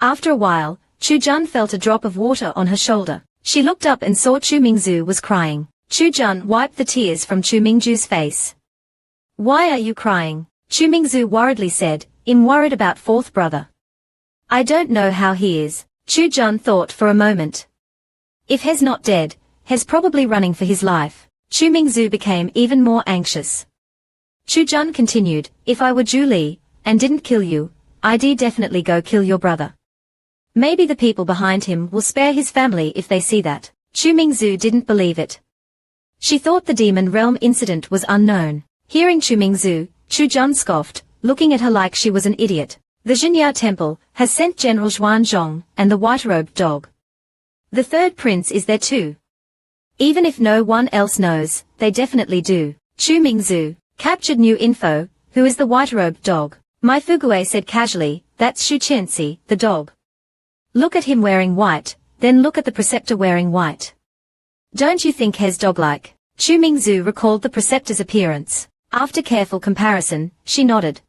After a while, Chu Jun felt a drop of water on her shoulder. She looked up and saw Chu Mingzhu was crying. Chu Jun wiped the tears from Chu Mingzhu's face. "Why are you crying?" Chu Mingzhu worriedly said, "I'm worried about fourth brother. I don't know how he is." Chu Jun thought for a moment. If he's not dead, he's probably running for his life. Chu Mingzhu became even more anxious. Chu Jun continued, "If I were Zhu Li, and didn't kill you, I'd definitely go kill your brother. Maybe the people behind him will spare his family if they see that." Chu Mingzhu didn't believe it. She thought the demon realm incident was unknown. Hearing Chu Mingzhu, Chu Jun scoffed, looking at her like she was an idiot. "The Jinya Temple has sent General Xuanzhong and the white-robed dog. The third prince is there too. Even if no one else knows, they definitely do." Chu Mingzhu captured new info. "Who is the white-robed dog?" Mai Fugue said casually, "That's Shu Qianxi, the dog. Look at him wearing white, then look at the preceptor wearing white. Don't you think he's dog-like?" Chu Mingzhu recalled the preceptor's appearance. After careful comparison, she nodded.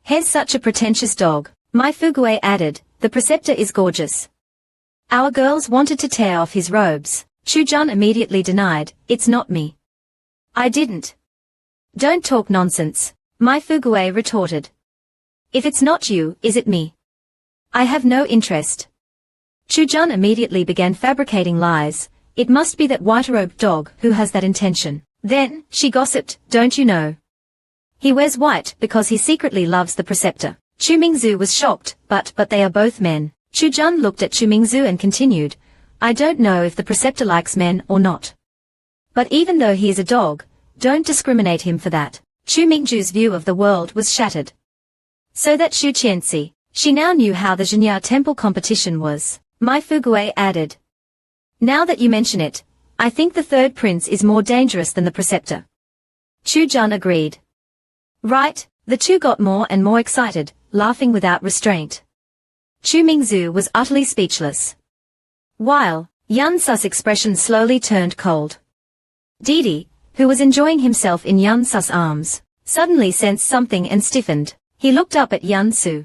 "He's such a pretentious dog," Mai Fugue added. "The preceptor is gorgeous. Our girls wanted to tear off his robes." Chu Jun immediately denied, "It's not me. I didn't." "Don't talk nonsense," Mai Fugue retorted. "If it's not you, is it me? I have no interest." Chu Jun immediately began fabricating lies. "It must be that white-robed dog who has that intention." Then, she gossiped, "Don't you know? He wears white because he secretly loves the preceptor." Chu Mingzhu was shocked, but they are both men. Chu Jun looked at Chu Mingzhu and continued, "I don't know if the preceptor likes men or not. But even though he is a dog, don't discriminate him for that." Chu Mingzhu's view of the world was shattered. So that Shu Qianxi. She now knew how the Jinya Temple competition was. Mai Fugue added, "Now that you mention it, I think the third prince is more dangerous than the preceptor." Chu Jun agreed. "Right." The two got more and more excited, laughing without restraint. Chu Mingzhu was utterly speechless. While Yun Su's expression slowly turned cold. Didi, who was enjoying himself in Yun Su's arms, suddenly sensed something and stiffened. He looked up at Yun Su.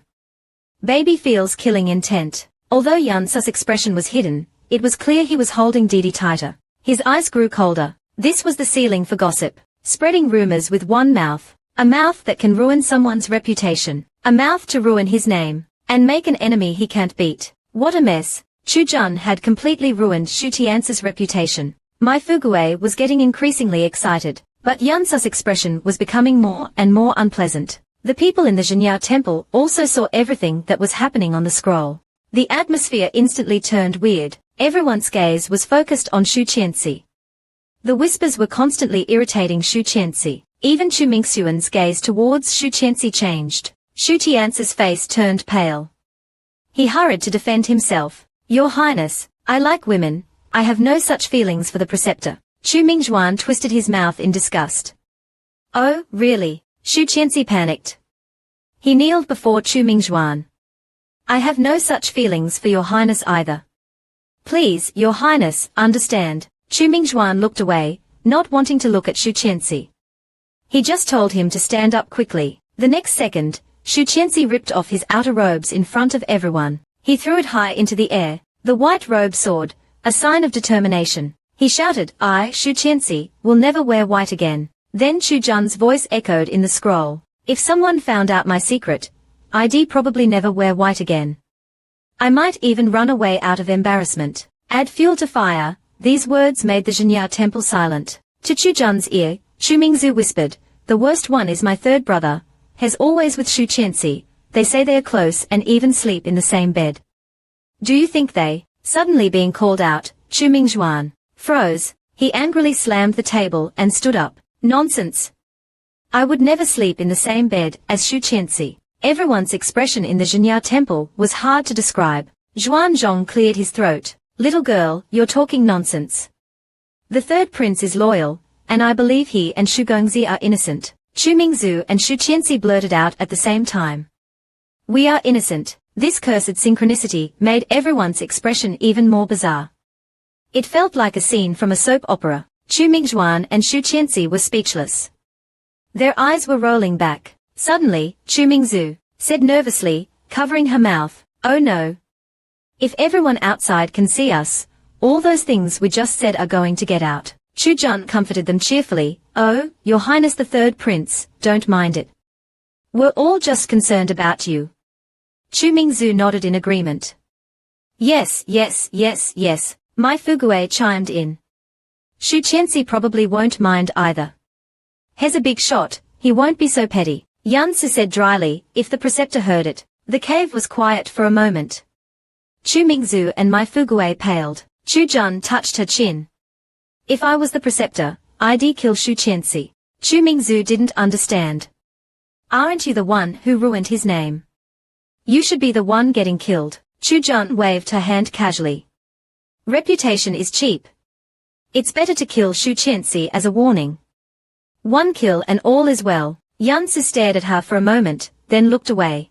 Baby feels killing intent. Although Yun Su's expression was hidden, it was clear he was holding Didi tighter. His eyes grew colder. This was the ceiling for gossip. Spreading rumors with one mouth. A mouth that can ruin someone's reputation. A mouth to ruin his name. And make an enemy he can't beat. What a mess. Chu Jun had completely ruined Shu Tian's reputation. Mai Fugue was getting increasingly excited. But Yun Su's expression was becoming more and more unpleasant. The people in the Jinya Temple also saw everything that was happening on the scroll. The atmosphere instantly turned weird. Everyone's gaze was focused on Shu Qianxi. The whispers were constantly irritating Shu Qianxi. Even Chu Mingxuan's gaze towards Shu Qianxi changed. Shu Tian's face turned pale. He hurried to defend himself. "Your Highness, I like women. I have no such feelings for the preceptor." Chu Mingxuan twisted his mouth in disgust. "Oh, really?" Shu Qianxi panicked. He kneeled before Chu Mingxuan. "I have no such feelings for your Highness either. Please, your Highness, understand." Chu Mingxuan looked away, not wanting to look at Shu Qianxi. He just told him to stand up quickly. The next second, Shu Qianxi ripped off his outer robes in front of everyone. He threw it high into the air. The white robe soared, a sign of determination. He shouted, "I, Shu Qianxi, will never wear white again." Then Chu Jun's voice echoed in the scroll. "If someone found out my secret, I'd probably never wear white again. I might even run away out of embarrassment." Add fuel to fire. These words made the Jinya Temple silent. To Chu Jun's ear, Chu Mingzhu whispered, "The worst one is my third brother. He's always with Shu Qianxi. They say they are close and even sleep in the same bed." "Do you think they?" Suddenly being called out, Chu Mingxuan froze. He angrily slammed the table and stood up. "Nonsense. I would never sleep in the same bed as Shu Qianxi." Everyone's expression in the Jinya Temple was hard to describe. Xuanzhong cleared his throat. "Little girl, you're talking nonsense. The third prince is loyal, and I believe he and Shu Gongzi are innocent." Chu Mingzhu and Shu Qianxi blurted out at the same time. "We are innocent." This cursed synchronicity made everyone's expression even more bizarre. It felt like a scene from a soap opera. Chu Mingxuan and Shu Qianxi were speechless. Their eyes were rolling back. Suddenly, Chu Mingzhu said nervously, covering her mouth, Oh no. If everyone outside can see us, all those things we just said are going to get out. Chu-jun comforted them cheerfully. Oh, Your Highness the Third Prince, don't mind it. We're all just concerned about you. Chu Mingzu nodded in agreement. Yes, yes, yes, yes, Mai Fugue chimed in. Shu Qianxi probably won't mind either. He's a big shot, he won't be so petty, Yan Su said dryly, if the preceptor heard it. The cave was quiet for a moment. Chu Mingzu and Mai Fugue paled. Chu-jun touched her chin. If I was the preceptor, I'd kill Shu Qianxi. Chu Mingzu didn't understand. Aren't you the one who ruined his name? You should be the one getting killed. Chu-jun waved her hand casually. Reputation is cheap. It's better to kill Shu Qianxi as a warning. One kill and all is well. Yan Su stared at her for a moment, then looked away.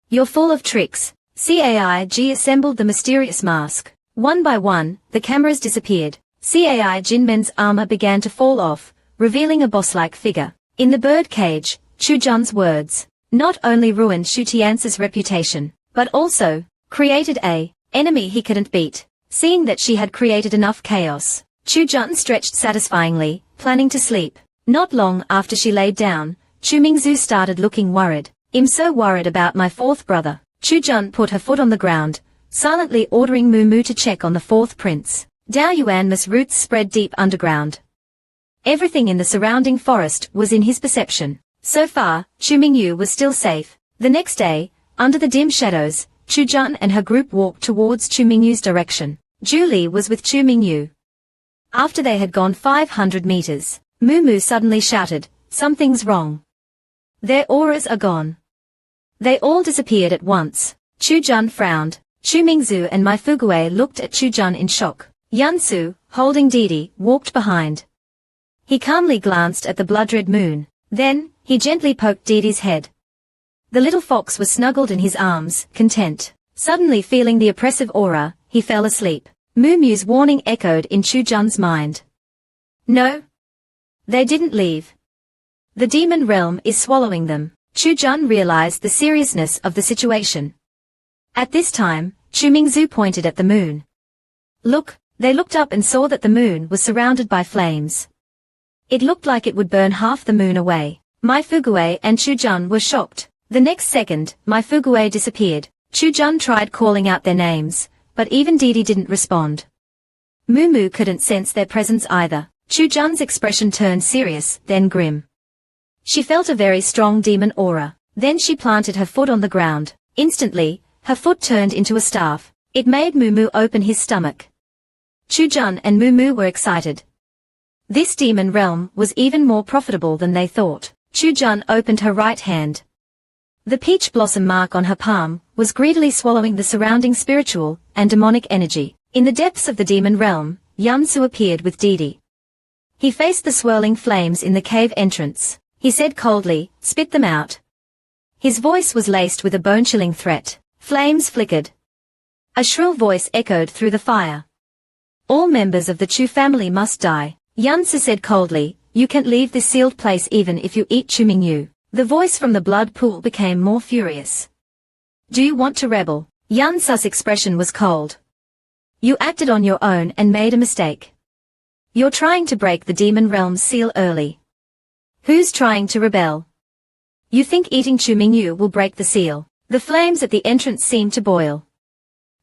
You're full of tricks. CAIG assembled the mysterious mask. One by one, the cameras disappeared. CAI Jinmen's armor began to fall off, revealing a boss-like figure. In the bird cage, Chu-jun's words not only ruined Shu Tianxi's reputation, but also created a enemy he couldn't beat. Seeing that she had created enough chaos, Chu-jun stretched satisfyingly, planning to sleep. Not long after she laid down, Chu Mingzu started looking worried. I'm so worried about my fourth brother. Chu-jun put her foot on the ground, silently ordering Mu to check on the fourth prince. Dao Yuan's roots spread deep underground. Everything in the surrounding forest was in his perception. So far, Chu Mingyu was still safe. The next day, under the dim shadows, Chu-jun and her group walked towards Chu Mingyu's direction. Julie was with Chu Mingyu. After they had gone 500 meters, Mu suddenly shouted, "Something's wrong. Their auras are gone." They all disappeared at once. Chu-jun frowned. Chu Mingzu and Mai Fugue looked at Chu-jun in shock. Yan Su, holding Didi, walked behind. He calmly glanced at the blood-red moon. Then, he gently poked Didi's head. The little fox was snuggled in his arms, content. Suddenly feeling the oppressive aura, he fell asleep. Mu's warning echoed in Chu-jun's mind. No. They didn't leave. The demon realm is swallowing them. Chu-jun realized the seriousness of the situation. At this time, Chu Mingzu pointed at the moon. Look, they looked up and saw that the moon was surrounded by flames. It looked like it would burn half the moon away. Mai Fugue and Chu-jun were shocked. The next second, Mai Fugue disappeared. Chu-jun tried calling out their names, but even Didi didn't respond. Mu couldn't sense their presence either. Chu-jun's expression turned serious, then grim. She felt a very strong demon aura. Then she planted her foot on the ground. Instantly, her foot turned into a staff. It made Mu open his stomach. Chu-jun and Mu were excited. This demon realm was even more profitable than they thought. Chu-jun opened her right hand. The peach blossom mark on her palm was greedily swallowing the surrounding spiritual and demonic energy. In the depths of the demon realm, Yan Su appeared with Didi. He faced the swirling flames in the cave entrance. He said coldly, "Spit them out." His voice was laced with a bone-chilling threat. Flames flickered. A shrill voice echoed through the fire. "All members of the Chu family must die." Yan Su said coldly, "You can't leave this sealed place even if you eat Chu Mingyu." The voice from the blood pool became more furious. "Do you want to rebel?" Yan Su's expression was cold. "You acted on your own and made a mistake. You're trying to break the demon realm's seal early. Who's trying to rebel? You think eating Chu Mingyu will break the seal?" The flames at the entrance seemed to boil.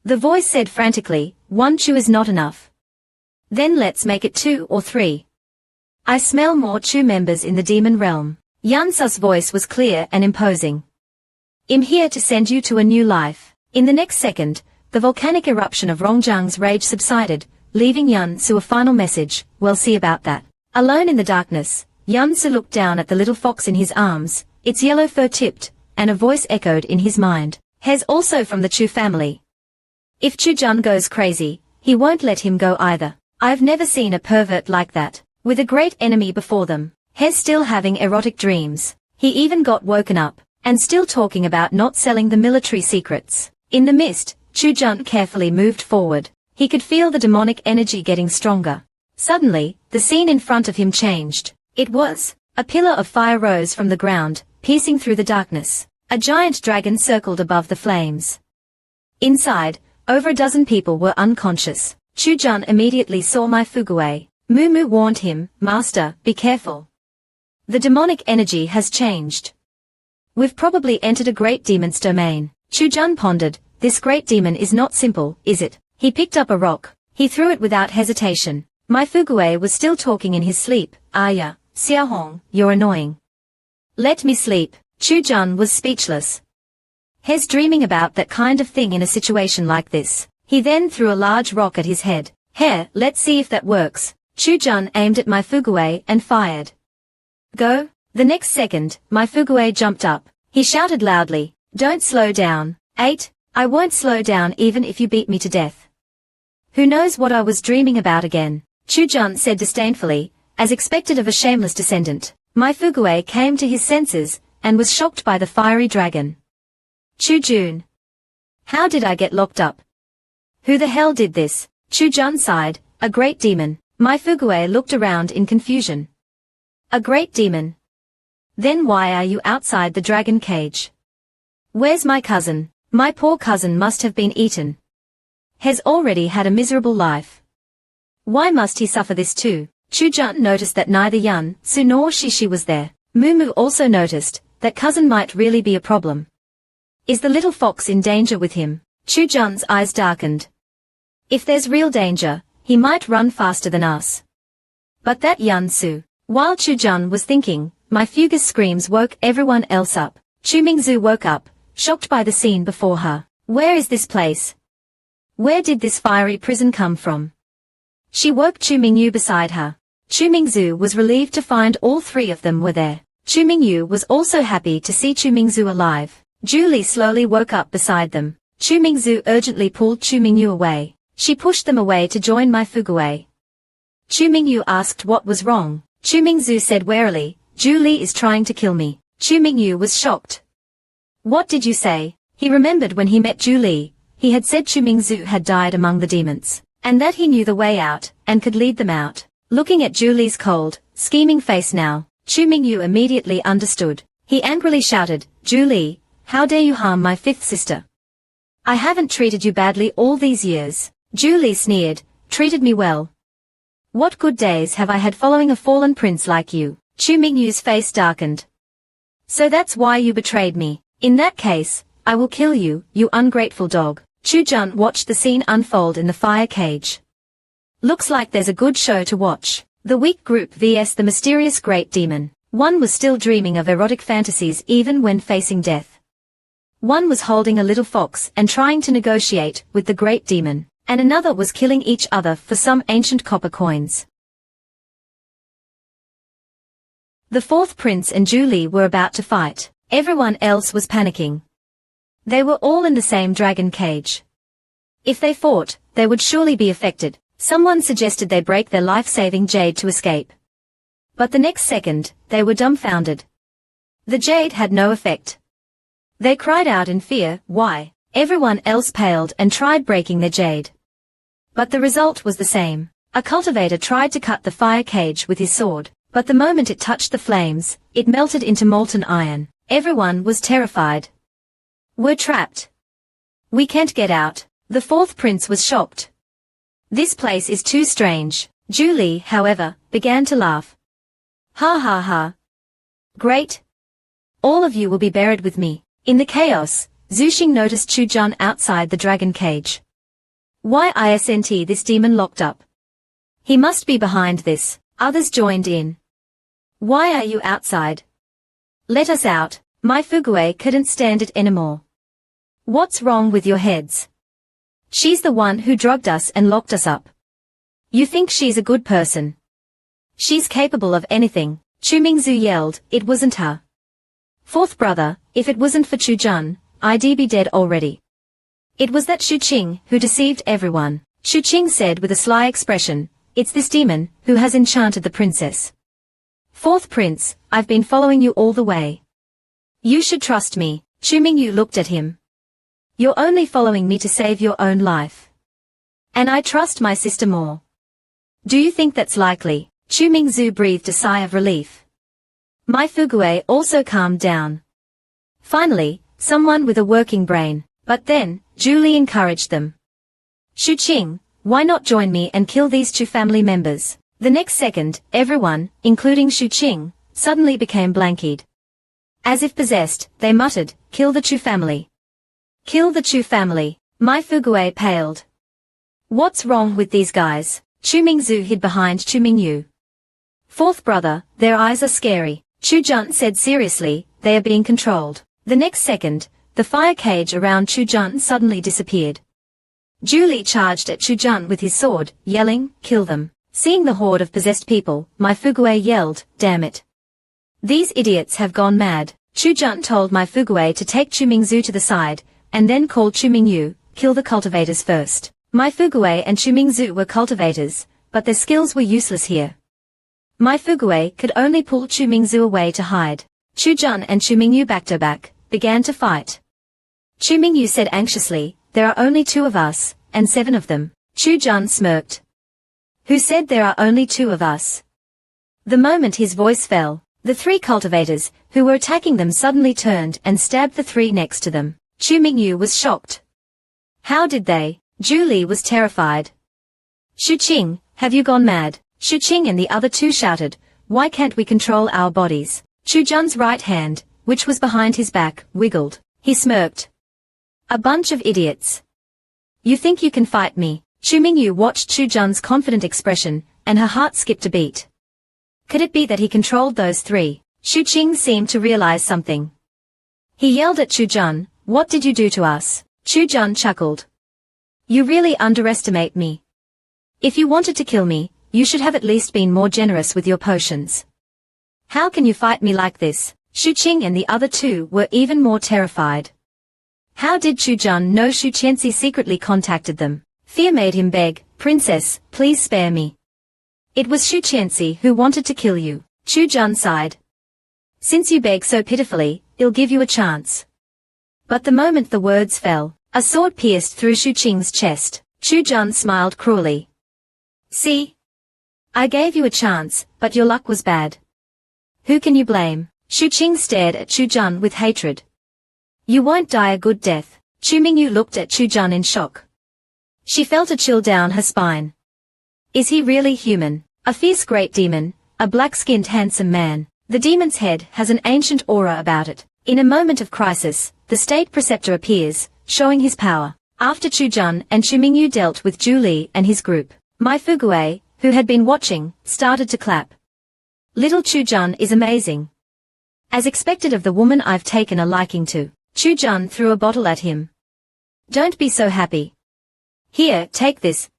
The voice said frantically, "One Chu is not enough. Then let's make it 2 or 3. I smell more Chu members in the demon realm." Yan Su's voice was clear and imposing. "I'm here to send you to a new life." In the next second, the volcanic eruption of Rongjiang's rage subsided, leaving Yan Su a final message, "We'll see about that." Alone in the darkness, Yan Su looked down at the little fox in his arms, its yellow fur tipped, and a voice echoed in his mind. "He's also from the Chu family. If Chu-jun goes crazy, he won't let him go either. I've never seen a pervert like that. With a great enemy before them, he's still having erotic dreams. He even got woken up, and still talking about not selling the military secrets." In the mist, Chu-jun carefully moved forward. He could feel the demonic energy getting stronger. Suddenly, the scene in front of him changed. It was a pillar of fire rose from the ground, piercing through the darkness. A giant dragon circled above the flames. Inside, over a dozen people were unconscious. Chu-jun immediately saw my Fuguei. Mumu warned him, "Master, be careful. The demonic energy has changed. We've probably entered a great demon's domain." Chu-jun pondered, "This great demon is not simple, is it?" He picked up a rock. He threw it without hesitation. My Fuguei was still talking in his sleep. "Aya, Xiaohong, you're annoying. Let me sleep." Chu-jun was speechless. He's dreaming about that kind of thing in a situation like this. He then threw a large rock at his head. "Here, let's see if that works." Chu-jun aimed at my Fuguei and fired. "Go." The next second, my Fuguei jumped up. He shouted loudly, "Don't slow down." 8. I won't slow down even if you beat me to death. Who knows what I was dreaming about again? Chu-jun said disdainfully, as expected of a shameless descendant. My Fuguei came to his senses, and was shocked by the fiery dragon. Chu-jun. How did I get locked up? Who the hell did this? Chu-jun sighed, "A great demon." My Fuguei looked around in confusion. "A great demon? Then why are you outside the dragon cage? Where's my cousin? My poor cousin must have been eaten. Has already had a miserable life. Why must he suffer this too?" Chu-jun noticed that neither Yun, Su nor Shishi was there. Mumu also noticed that cousin might really be a problem. Is the little fox in danger with him? Chu-jun's eyes darkened. If there's real danger, he might run faster than us. But that Yun Su. While Chu-jun was thinking, my Fugue's screams woke everyone else up. Chu Mingzu woke up, shocked by the scene before her. Where is this place? Where did this fiery prison come from? She woke Chu Mingyu beside her. Chu Mingzu was relieved to find all three of them were there. Chu Mingyu was also happy to see Chu Mingzu alive. Julie slowly woke up beside them. Chu Mingzu urgently pulled Chu Mingyu away. She pushed them away to join my Fuguei. Chu Mingyu asked what was wrong. Chu Mingzu said warily, "Julie is trying to kill me." Chu Mingyu was shocked. "What did you say?" He remembered when he met Julie, he had said Chu Mingzu had died among the demons, and that he knew the way out, and could lead them out. Looking at Julie's cold, scheming face now, Chu Mingyu immediately understood. He angrily shouted, "Julie, how dare you harm my fifth sister? I haven't treated you badly all these years." Julie sneered, "Treated me well. What good days have I had following a fallen prince like you?" Chu Mingyu's face darkened. "So that's why you betrayed me. In that case, I will kill you, you ungrateful dog." Chu-jun watched the scene unfold in the fire cage. Looks like there's a good show to watch. The weak group vs the mysterious great demon. One was still dreaming of erotic fantasies even when facing death. One was holding a little fox and trying to negotiate with the great demon, and another was killing each other for some ancient copper coins. The fourth prince and Julie were about to fight. Everyone else was panicking. They were all in the same dragon cage. If they fought, they would surely be affected. Someone suggested they break their life-saving jade to escape. But the next second, they were dumbfounded. The jade had no effect. They cried out in fear, "Why?" Everyone else paled and tried breaking their jade. But the result was the same. A cultivator tried to cut the fire cage with his sword, but the moment it touched the flames, it melted into molten iron. Everyone was terrified. "We're trapped. We can't get out." The fourth prince was shocked. "This place is too strange." Julie, however, began to laugh. "Ha ha ha. Great. All of you will be buried with me." In the chaos, Zuxing noticed Chu-jun outside the dragon cage. "Why isn't this demon locked up? He must be behind this." Others joined in. "Why are you outside? Let us out." My Fuguei couldn't stand it anymore. "What's wrong with your heads? She's the one who drugged us and locked us up. You think she's a good person? She's capable of anything." Chu Mingzu yelled, "It wasn't her. Fourth brother, if it wasn't for Chu-jun, I'd be dead already. It was that Shu Qing who deceived everyone." Shu Qing said with a sly expression, "It's this demon who has enchanted the princess. Fourth prince, I've been following you all the way. You should trust me." Chu Mingyu looked at him. "You're only following me to save your own life. And I trust my sister more. Do you think that's likely?" Chu Mingzu breathed a sigh of relief. My Fuguei also calmed down. Finally, someone with a working brain. But then, Julie encouraged them. Shuqing, why not join me and kill these Chu family members? The next second, everyone, including Shuqing, suddenly became blankied. As if possessed, they muttered, kill the Chu family. Kill the Chu family. Mai Fuguei paled. What's wrong with these guys? Chu Mingzu hid behind Chu Mingyu. Fourth brother, their eyes are scary. Chu Jun said seriously, they are being controlled. The next second, the fire cage around Chu Jun suddenly disappeared. Julie charged at Chu Jun with his sword, yelling, kill them. Seeing the horde of possessed people, Mai Fuguei yelled, damn it. These idiots have gone mad. Chu Jun told Mai Fuguei to take Chu Mingzu to the side, and then called Chu Mingyu, kill the cultivators first. Mai Fuguei and Chu Mingzu were cultivators, but their skills were useless here. Mai Fuguei could only pull Chu Mingzu away to hide. Chu Jun and Chu Mingyu back-to-back, began to fight. Chu Mingyu said anxiously, there are only 2 of us, and 7 of them. Chu Jun smirked. Who said there are only 2 of us? The moment his voice fell, the 3 cultivators, who were attacking them suddenly turned and stabbed the 3 next to them. Chu Mingyu was shocked. How did they? Julie was terrified. Shuqing, have you gone mad? Shuqing and the other 2 shouted, why can't we control our bodies? Chu Jun's right hand, which was behind his back, wiggled. He smirked. A bunch of idiots. You think you can fight me? Chu Mingyu watched Chu Jun's confident expression, and her heart skipped a beat. Could it be that he controlled those 3? Shuqing seemed to realize something. He yelled at Chu Jun, what did you do to us? Chu Jun chuckled. You really underestimate me. If you wanted to kill me, you should have at least been more generous with your potions. How can you fight me like this? Shuqing and the other 2 were even more terrified. How did Chu Jun know Shu Qianxi secretly contacted them? Fear made him beg, Princess, please spare me. It was Shu Qianxi who wanted to kill you. Chu Jun sighed. Since you beg so pitifully, I'll give you a chance. But the moment the words fell, a sword pierced through Shuqing's chest. Chu Jun smiled cruelly. See? I gave you a chance, but your luck was bad. Who can you blame? Shuqing stared at Chu Jun with hatred. You won't die a good death. Chu Mingyu looked at Chu Jun in shock. She felt a chill down her spine. Is he really human? A fierce great demon, a black-skinned handsome man. The demon's head has an ancient aura about it. In a moment of crisis, the state preceptor appears, showing his power. After Chu Jun and Chu Mingyu dealt with Julie and his group, Mai Fuguei, who had been watching, started to clap. Little Chu Jun is amazing. As expected of the woman I've taken a liking to. Chu Jun threw a bottle at him. Don't be so happy. Here, take this.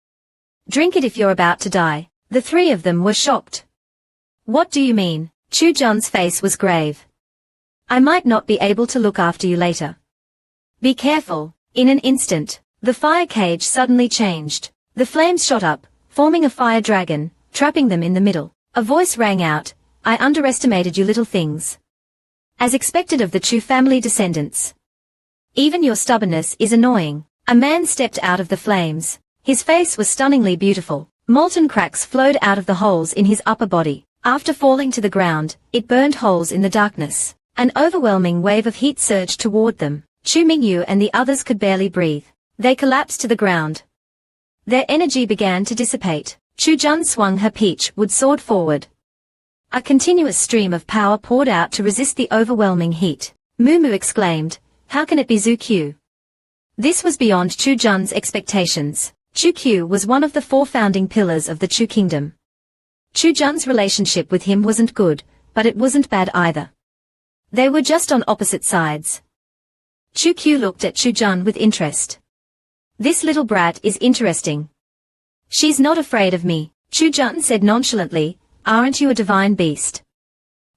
Drink it if you're about to die. The 3 of them were shocked. What do you mean? Chu Jun's face was grave. I might not be able to look after you later. Be careful. In an instant, the fire cage suddenly changed. The flames shot up, forming a fire dragon, trapping them in the middle. A voice rang out, I underestimated you little things. As expected of the Chu family descendants. Even your stubbornness is annoying. A man stepped out of the flames. His face was stunningly beautiful. Molten cracks flowed out of the holes in his upper body. After falling to the ground, it burned holes in the darkness. An overwhelming wave of heat surged toward them. Chu Mingyu and the others could barely breathe. They collapsed to the ground. Their energy began to dissipate. Chu Jun swung her peach wood sword forward. A continuous stream of power poured out to resist the overwhelming heat. Mumu exclaimed, how can it be Zuku? This was beyond Chu Jun's expectations. Chu Q was one of the 4 founding pillars of the Chu kingdom. Chu Jun's relationship with him wasn't good, but it wasn't bad either. They were just on opposite sides. Chu Q looked at Chu Jun with interest. This little brat is interesting. She's not afraid of me, Chu Jun said nonchalantly, aren't you a divine beast?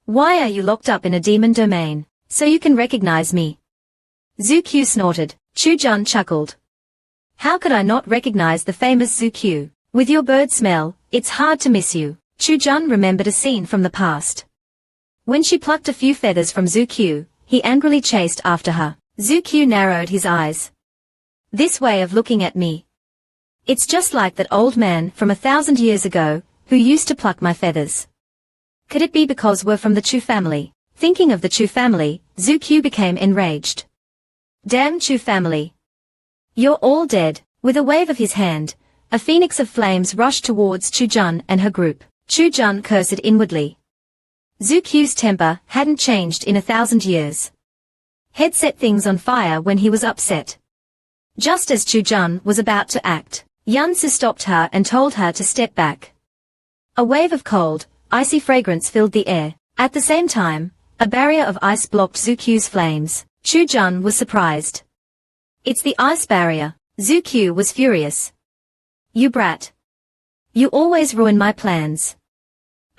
Why are you locked up in a demon domain? So you can recognize me. Zuku snorted. Chu Jun chuckled. How could I not recognize the famous Zuku? With your bird smell, it's hard to miss you. Chu Jun remembered a scene from the past. When she plucked a few feathers from Zuku, he angrily chased after her. Zuku narrowed his eyes. This way of looking at me. It's just like that old man from 1,000 years ago, who used to pluck my feathers. Could it be because we're from the Chu family? Thinking of the Chu family, Zuku became enraged. Damn Chu family. You're all dead. With a wave of his hand, a phoenix of flames rushed towards Chu-jun and her group. Chu-jun cursed inwardly. Zuku's temper hadn't changed in 1,000 years. He'd set things on fire when he was upset. Just as Chu-jun was about to act, Yansu stopped her and told her to step back. A wave of cold, icy fragrance filled the air. At the same time, a barrier of ice blocked Zuku's flames. Chu-jun was surprised. It's the ice barrier. Zuku was furious. You brat. You always ruin my plans.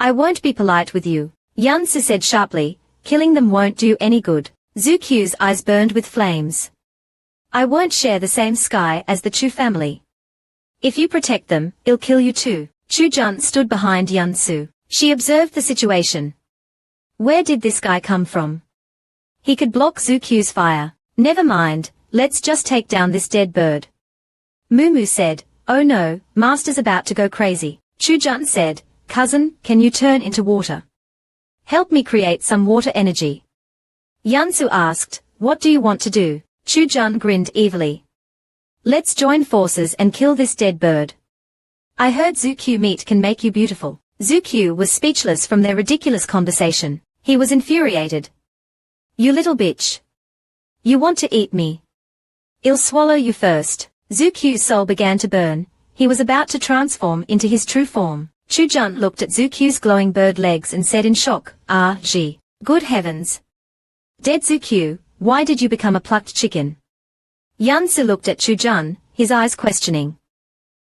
I won't be polite with you, Yansu said sharply. Killing them won't do any good. Zuku's eyes burned with flames. I won't share the same sky as the Chu family. If you protect them, I'll kill you too. Chu-jun stood behind Yansu. She observed the situation. Where did this guy come from? He could block Zuku's fire. Never mind, let's just take down this dead bird. Mumu said, oh no, Master's about to go crazy. Chu-jun said, cousin, can you turn into water? Help me create some water energy. Yansu asked, what do you want to do? Chu-jun grinned evilly. Let's join forces and kill this dead bird. I heard Zuku meat can make you beautiful. Zuku was speechless from their ridiculous conversation. He was infuriated. You little bitch. You want to eat me? I'll swallow you first. Zuku's soul began to burn. He was about to transform into his true form. Chu-jun looked at Zuku's glowing bird legs and said in shock, ah, gee. Good heavens. Dead Zuku, why did you become a plucked chicken? Yansu looked at Chu-jun, his eyes questioning.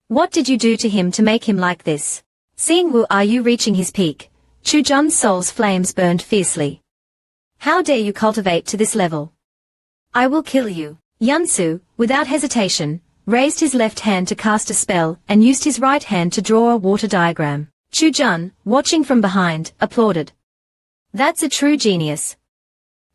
What did you do to him to make him like this? Seeing Wu Yu reaching his peak, Chu-jun's soul's flames burned fiercely. How dare you cultivate to this level? I will kill you. Yansu, without hesitation, raised his left hand to cast a spell and used his right hand to draw a water diagram. Chu-jun, watching from behind, applauded. That's a true genius.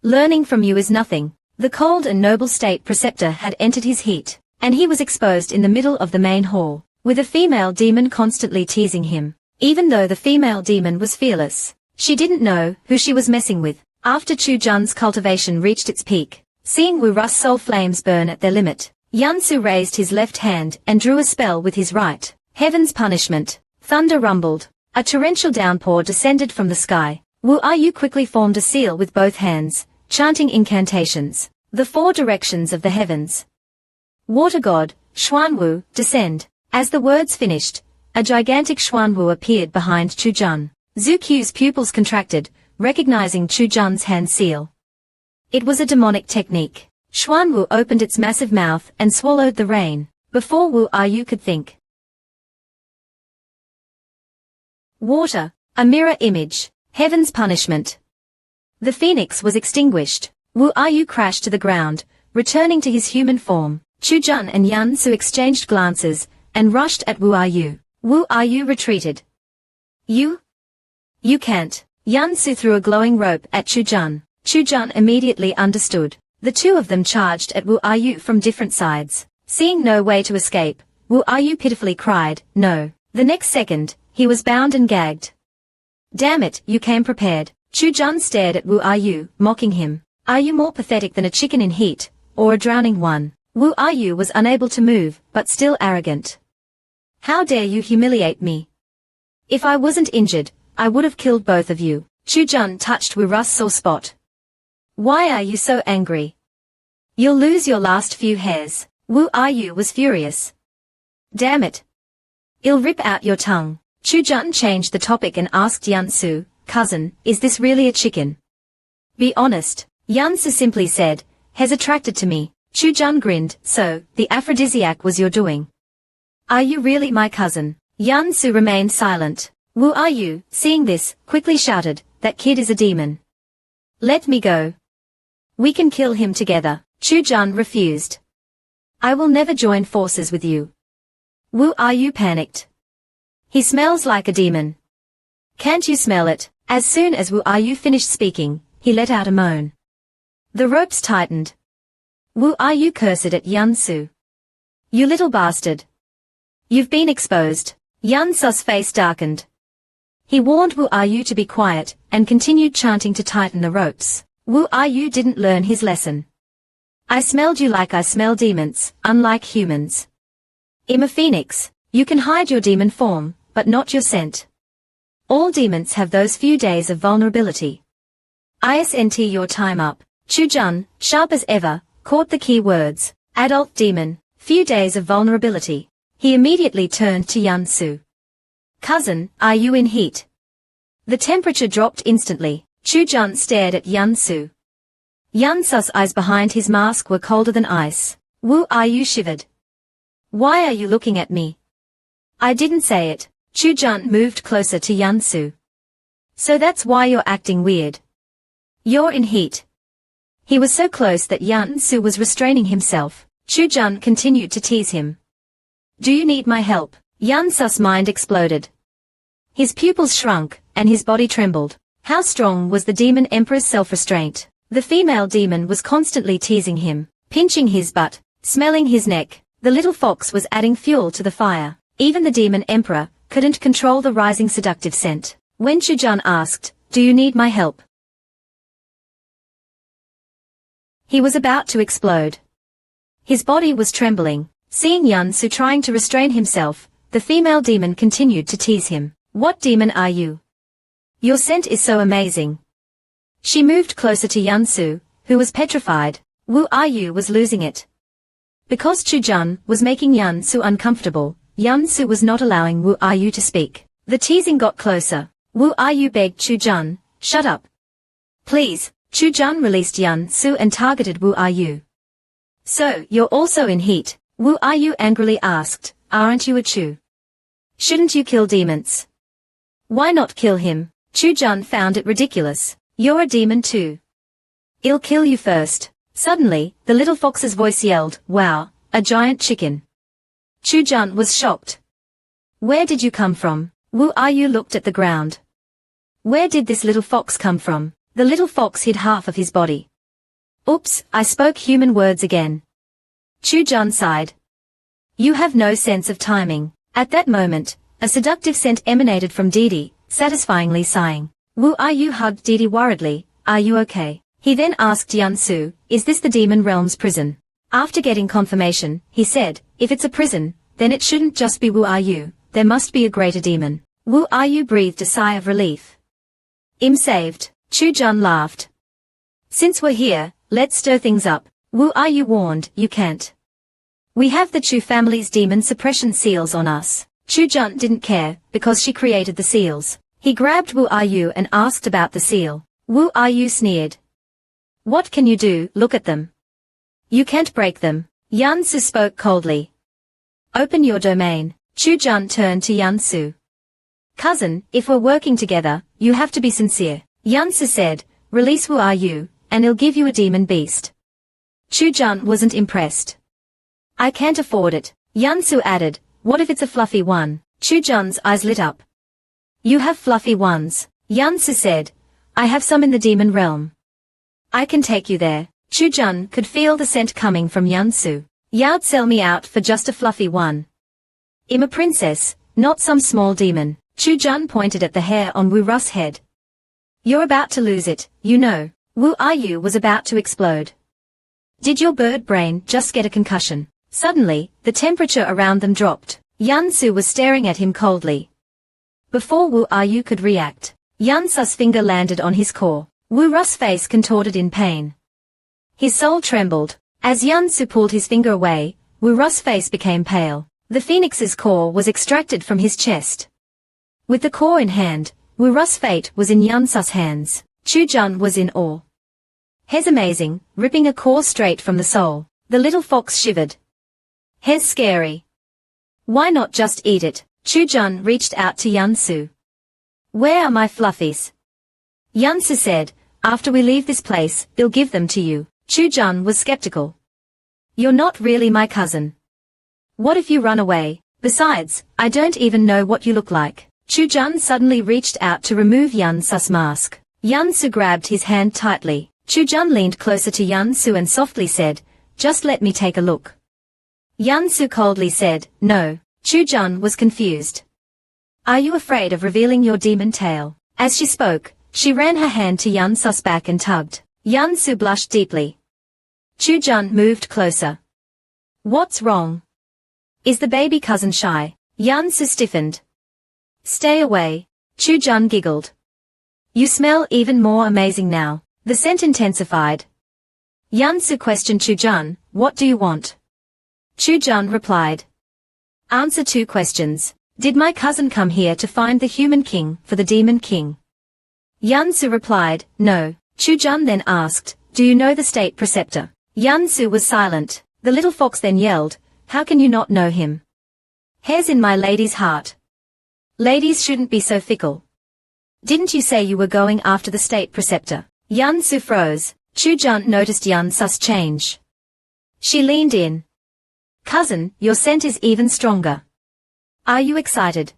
Learning from you is nothing. The cold and noble state preceptor had entered his heat, and he was exposed in the middle of the main hall, with a female demon constantly teasing him. Even though the female demon was fearless, she didn't know who she was messing with. After Chu-jun's cultivation reached its peak, seeing Wu Ru's soul flames burn at their limit, Yansu raised his left hand and drew a spell with his right. Heaven's punishment. Thunder rumbled. A torrential downpour descended from the sky. Wu Yu quickly formed a seal with both hands, chanting incantations. The four directions of the heavens. Water god, Xuanwu, descend. As the words finished, a gigantic Xuanwu appeared behind Chu-jun. Zuku's pupils contracted, recognizing Chu-jun's hand seal. It was a demonic technique. Xuanwu opened its massive mouth and swallowed the rain, before Wu Yu could think. Water, a mirror image. Heaven's punishment. The phoenix was extinguished. Wu Yu crashed to the ground, returning to his human form. Chu-jun and Yansu exchanged glances, and rushed at Wu Yu. Wu Yu retreated. You can't. Yansu threw a glowing rope at Chu-jun. Chu-jun immediately understood. The two of them charged at Wu Yu from different sides. Seeing no way to escape, Wu Yu pitifully cried, no. The next second, he was bound and gagged. Damn it, you came prepared. Chu-jun stared at Wu Yu, mocking him. Are you more pathetic than a chicken in heat, or a drowning one? Wu Yu was unable to move, but still arrogant. How dare you humiliate me? If I wasn't injured, I would have killed both of you. Chu-jun touched Wu Ru's sore spot. Why are you so angry? You'll lose your last few hairs. Wu Yu was furious. Damn it. I'll rip out your tongue. Chu-jun changed the topic and asked Yansu, cousin, is this really a chicken? Be honest. Yansu simply said, has attracted to me. Chu-jun grinned, so, the aphrodisiac was your doing. Are you really my cousin? Yansu remained silent. Wu Yu, seeing this, quickly shouted, that kid is a demon. Let me go. We can kill him together. Chu-jun refused. I will never join forces with you. Wu Yu panicked. He smells like a demon. Can't you smell it? As soon as Wu Yu finished speaking, he let out a moan. The ropes tightened. Wu Yu cursed at Yansu. You little bastard. You've been exposed. Yansu's face darkened. He warned Wu Yu to be quiet, and continued chanting to tighten the ropes. Wu Yu didn't learn his lesson. I smelled you like I smell demons, unlike humans. I'm a phoenix. You can hide your demon form, but not your scent. All demons have those few days of vulnerability. Isn't your time up? Chu-jun, sharp as ever, caught the key words. Adult demon, few days of vulnerability. He immediately turned to Yan-su. Cousin, are you in heat? The temperature dropped instantly. Chu-jun stared at Yan-su. Yan-su's eyes behind his mask were colder than ice. Wu Yu shivered. Why are you looking at me? I didn't say it. Chu-jun moved closer to Yan-su. So that's why you're acting weird. You're in heat. He was so close that Yan-su was restraining himself. Chu-jun continued to tease him. Do you need my help? Yan-su's mind exploded. His pupils shrunk, and his body trembled. How strong was the demon emperor's self-restraint? The female demon was constantly teasing him, pinching his butt, smelling his neck. The little fox was adding fuel to the fire. Even the demon emperor couldn't control the rising seductive scent. When Chu-jun asked, do you need my help? He was about to explode. His body was trembling. Seeing Yan-su trying to restrain himself, the female demon continued to tease him. What demon are you? Your scent is so amazing. She moved closer to Yan-su, who was petrified. Wu Yu was losing it. Because Chu-jun was making Yan-su uncomfortable, Yan-su was not allowing Wu Yu to speak. The teasing got closer. Wu Yu begged Chu-jun, shut up. Please. Chu-jun released Yan-su and targeted Wu Yu. So, you're also in heat? Wu Yu angrily asked, aren't you a Chu? Shouldn't you kill demons? Why not kill him? Chu-jun found it ridiculous. You're a demon too. I'll kill you first. Suddenly, the little fox's voice yelled, wow, a giant chicken. Chu-jun was shocked. Where did you come from? Wu Yu looked at the ground. Where did this little fox come from? The little fox hid half of his body. Oops, I spoke human words again. Chu-jun sighed. You have no sense of timing. At that moment, a seductive scent emanated from Didi, satisfyingly sighing. Wu Yu hugged Didi worriedly, are you okay? He then asked Yan-su, is this the demon realm's prison? After getting confirmation, he said, if it's a prison, then it shouldn't just be Wu Yu, there must be a greater demon. Wu Yu breathed a sigh of relief. I'm saved. Chu-jun laughed. Since we're here, let's stir things up. Wu Yu warned, you can't. We have the Chu family's demon suppression seals on us. Chu-jun didn't care, because she created the seals. He grabbed Wu Yu and asked about the seal. Wu Yu sneered. What can you do? Look at them. You can't break them. Yan-su spoke coldly. Open your domain. Chu-jun turned to Yan-su. Cousin, if we're working together, you have to be sincere. Yan-su said, release Wu Yu, and I'll give you a demon beast. Chu-jun wasn't impressed. I can't afford it. Yan-su added, what if it's a fluffy one? Chu-jun's eyes lit up. You have fluffy ones. Yan-su said, I have some in the demon realm. I can take you there. Chu-jun could feel the scent coming from Yan-su. You'd sell me out for just a fluffy one. I'm a princess, not some small demon. Chu-jun pointed at the hair on Wu-ru's head. You're about to lose it, you know. Wu Yu was about to explode. Did your bird brain just get a concussion? Suddenly, the temperature around them dropped. Yan-su was staring at him coldly. Before Wu Yu could react, Yan-su's finger landed on his core. Wu-ru's face contorted in pain. His soul trembled. As Yan-su pulled his finger away, Wu-ru's face became pale. The phoenix's core was extracted from his chest. With the core in hand, Wu-ru's fate was in Yan-su's hands. Chu-jun was in awe. He's amazing, ripping a core straight from the soul. The little fox shivered. He's scary. Why not just eat it? Chu-jun reached out to Yan-su. Where are my fluffies? Yan-su said, after we leave this place, they'll give them to you. Chu-jun was skeptical. You're not really my cousin. What if you run away? Besides, I don't even know what you look like. Chu-jun suddenly reached out to remove Yan-su's mask. Yan-su grabbed his hand tightly. Chu-jun leaned closer to Yan-su and softly said, just let me take a look. Yan-su coldly said, no. Chu-jun was confused. Are you afraid of revealing your demon tail? As she spoke, she ran her hand to Yan-su's back and tugged. Yan-su blushed deeply. Chu-jun moved closer. What's wrong? Is the baby cousin shy? Yan-su stiffened. Stay away. Chu-jun giggled. You smell even more amazing now. The scent intensified. Yan-su questioned Chu-jun, what do you want? Chu-jun replied. Answer 2 questions. Did my cousin come here to find the human king for the demon king? Yan-su replied, no. Chu-jun then asked, do you know the state preceptor? Yan-su was silent. The little fox then yelled, how can you not know him? Hair's in my lady's heart. Ladies shouldn't be so fickle. Didn't you say you were going after the state preceptor? Yan-su froze. Chu-jun noticed Yan-su's change. She leaned in. Cousin, your scent is even stronger. Are you excited?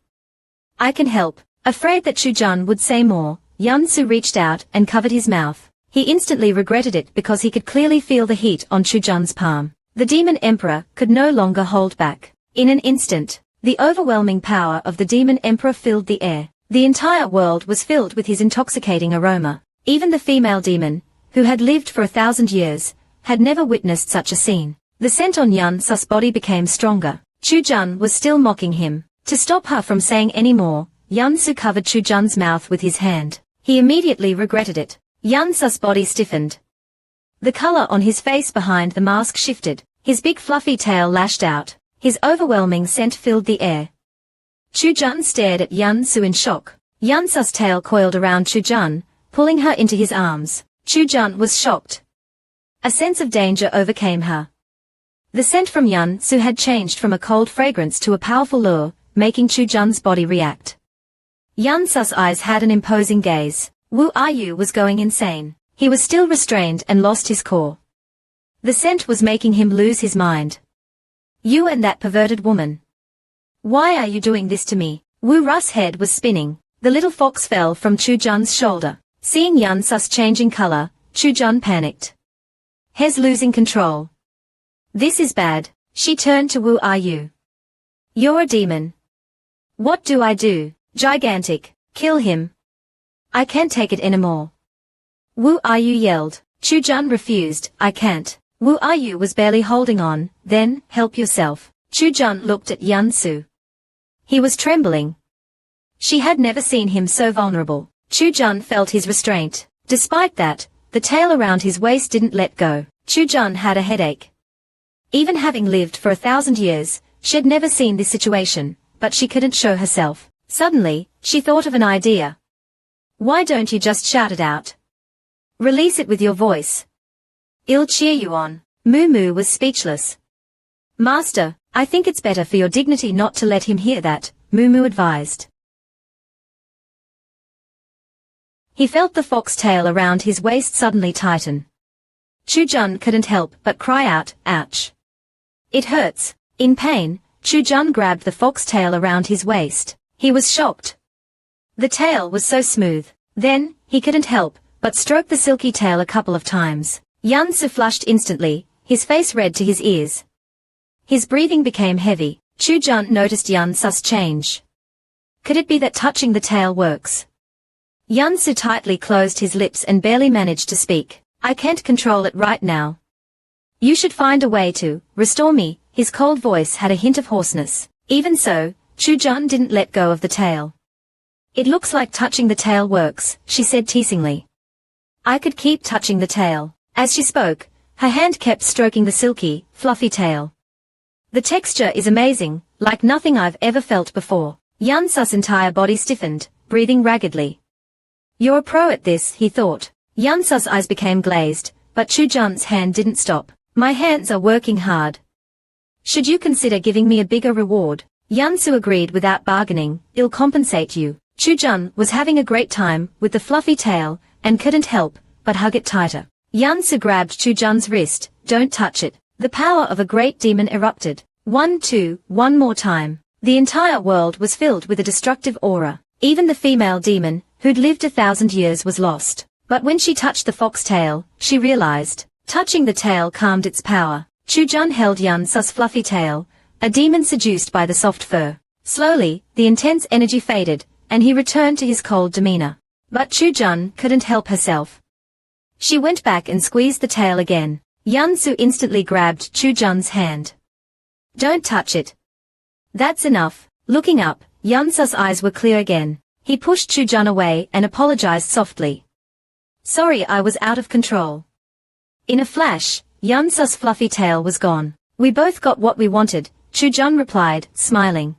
I can help. Afraid that Chu-jun would say more, Yan-su reached out and covered his mouth. He instantly regretted it because he could clearly feel the heat on Chu-jun's palm. The demon emperor could no longer hold back. In an instant, the overwhelming power of the demon emperor filled the air. The entire world was filled with his intoxicating aroma. Even the female demon, who had lived for 1,000 years, had never witnessed such a scene. The scent on Yan-su's body became stronger. Chu-jun was still mocking him. To stop her from saying any more, Yan-su covered Chu-jun's mouth with his hand. He immediately regretted it. Yan-su's body stiffened. The color on his face behind the mask shifted. His big fluffy tail lashed out. His overwhelming scent filled the air. Chu-jun stared at Yan-su in shock. Yan-su's tail coiled around Chu-jun, pulling her into his arms. Chu-jun was shocked. A sense of danger overcame her. The scent from Yan-su had changed from a cold fragrance to a powerful lure, making Chu-jun's body react. Yan-su's eyes had an imposing gaze. Wu Yu was going insane. He was still restrained and lost his core. The scent was making him lose his mind. You and that perverted woman. Why are you doing this to me? Wu Ru's head was spinning. The little fox fell from Chu-jun's shoulder. Seeing Yan-su's changing color, Chu-jun panicked. He's losing control. This is bad. She turned to Wu Yu. You're a demon. What do I do? Gigantic. Kill him. I can't take it anymore. Wu Yu yelled. Chu-jun refused. I can't. Wu Yu was barely holding on. Then, help yourself. Chu-jun looked at Yan-su. He was trembling. She had never seen him so vulnerable. Chu-jun felt his restraint. Despite that, the tail around his waist didn't let go. Chu-jun had a headache. Even having lived for 1,000 years, she had never seen this situation, but she couldn't show herself. Suddenly, she thought of an idea. Why don't you just shout it out? Release it with your voice. I'll cheer you on. Moo was speechless. Master, I think it's better for your dignity not to let him hear that, Moo advised. He felt the fox tail around his waist suddenly tighten. Chu-jun couldn't help but cry out, ouch. It hurts. In pain, Chu-jun grabbed the fox tail around his waist. He was shocked. The tail was so smooth. Then, he couldn't help but stroke the silky tail a couple of times. Yan-su flushed instantly, his face red to his ears. His breathing became heavy. Chu-jun noticed Yan-su's change. Could it be that touching the tail works? Yan-su tightly closed his lips and barely managed to speak. I can't control it right now. You should find a way to restore me. His cold voice had a hint of hoarseness. Even so, Chu-jun didn't let go of the tail. It looks like touching the tail works, she said teasingly. I could keep touching the tail. As she spoke, her hand kept stroking the silky, fluffy tail. The texture is amazing, like nothing I've ever felt before. Yan-su's entire body stiffened, breathing raggedly. You're a pro at this, he thought. Yan-su's eyes became glazed, but Chu-jun's hand didn't stop. My hands are working hard. Should you consider giving me a bigger reward? Yan-su agreed without bargaining. I'll compensate you. Chu-jun was having a great time with the fluffy tail and couldn't help but hug it tighter. Yan-su grabbed Chu-jun's wrist. Don't touch it. The power of a great demon erupted. 1, 2, one more time. The entire world was filled with a destructive aura. Even the female demon, who'd lived 1,000 years, was lost. But when she touched the fox tail, she realized. Touching the tail calmed its power. Chu-jun held Yan-su's fluffy tail, a demon seduced by the soft fur. Slowly, the intense energy faded, and he returned to his cold demeanor. But Chu-jun couldn't help herself. She went back and squeezed the tail again. Yansu instantly grabbed Chu-jun's hand. Don't touch it. That's enough. Looking up, Yansu's eyes were clear again. He pushed Chu-jun away and apologized softly. Sorry, I was out of control. In a flash, Yansu's fluffy tail was gone. We both got what we wanted, Chu-jun replied, smiling.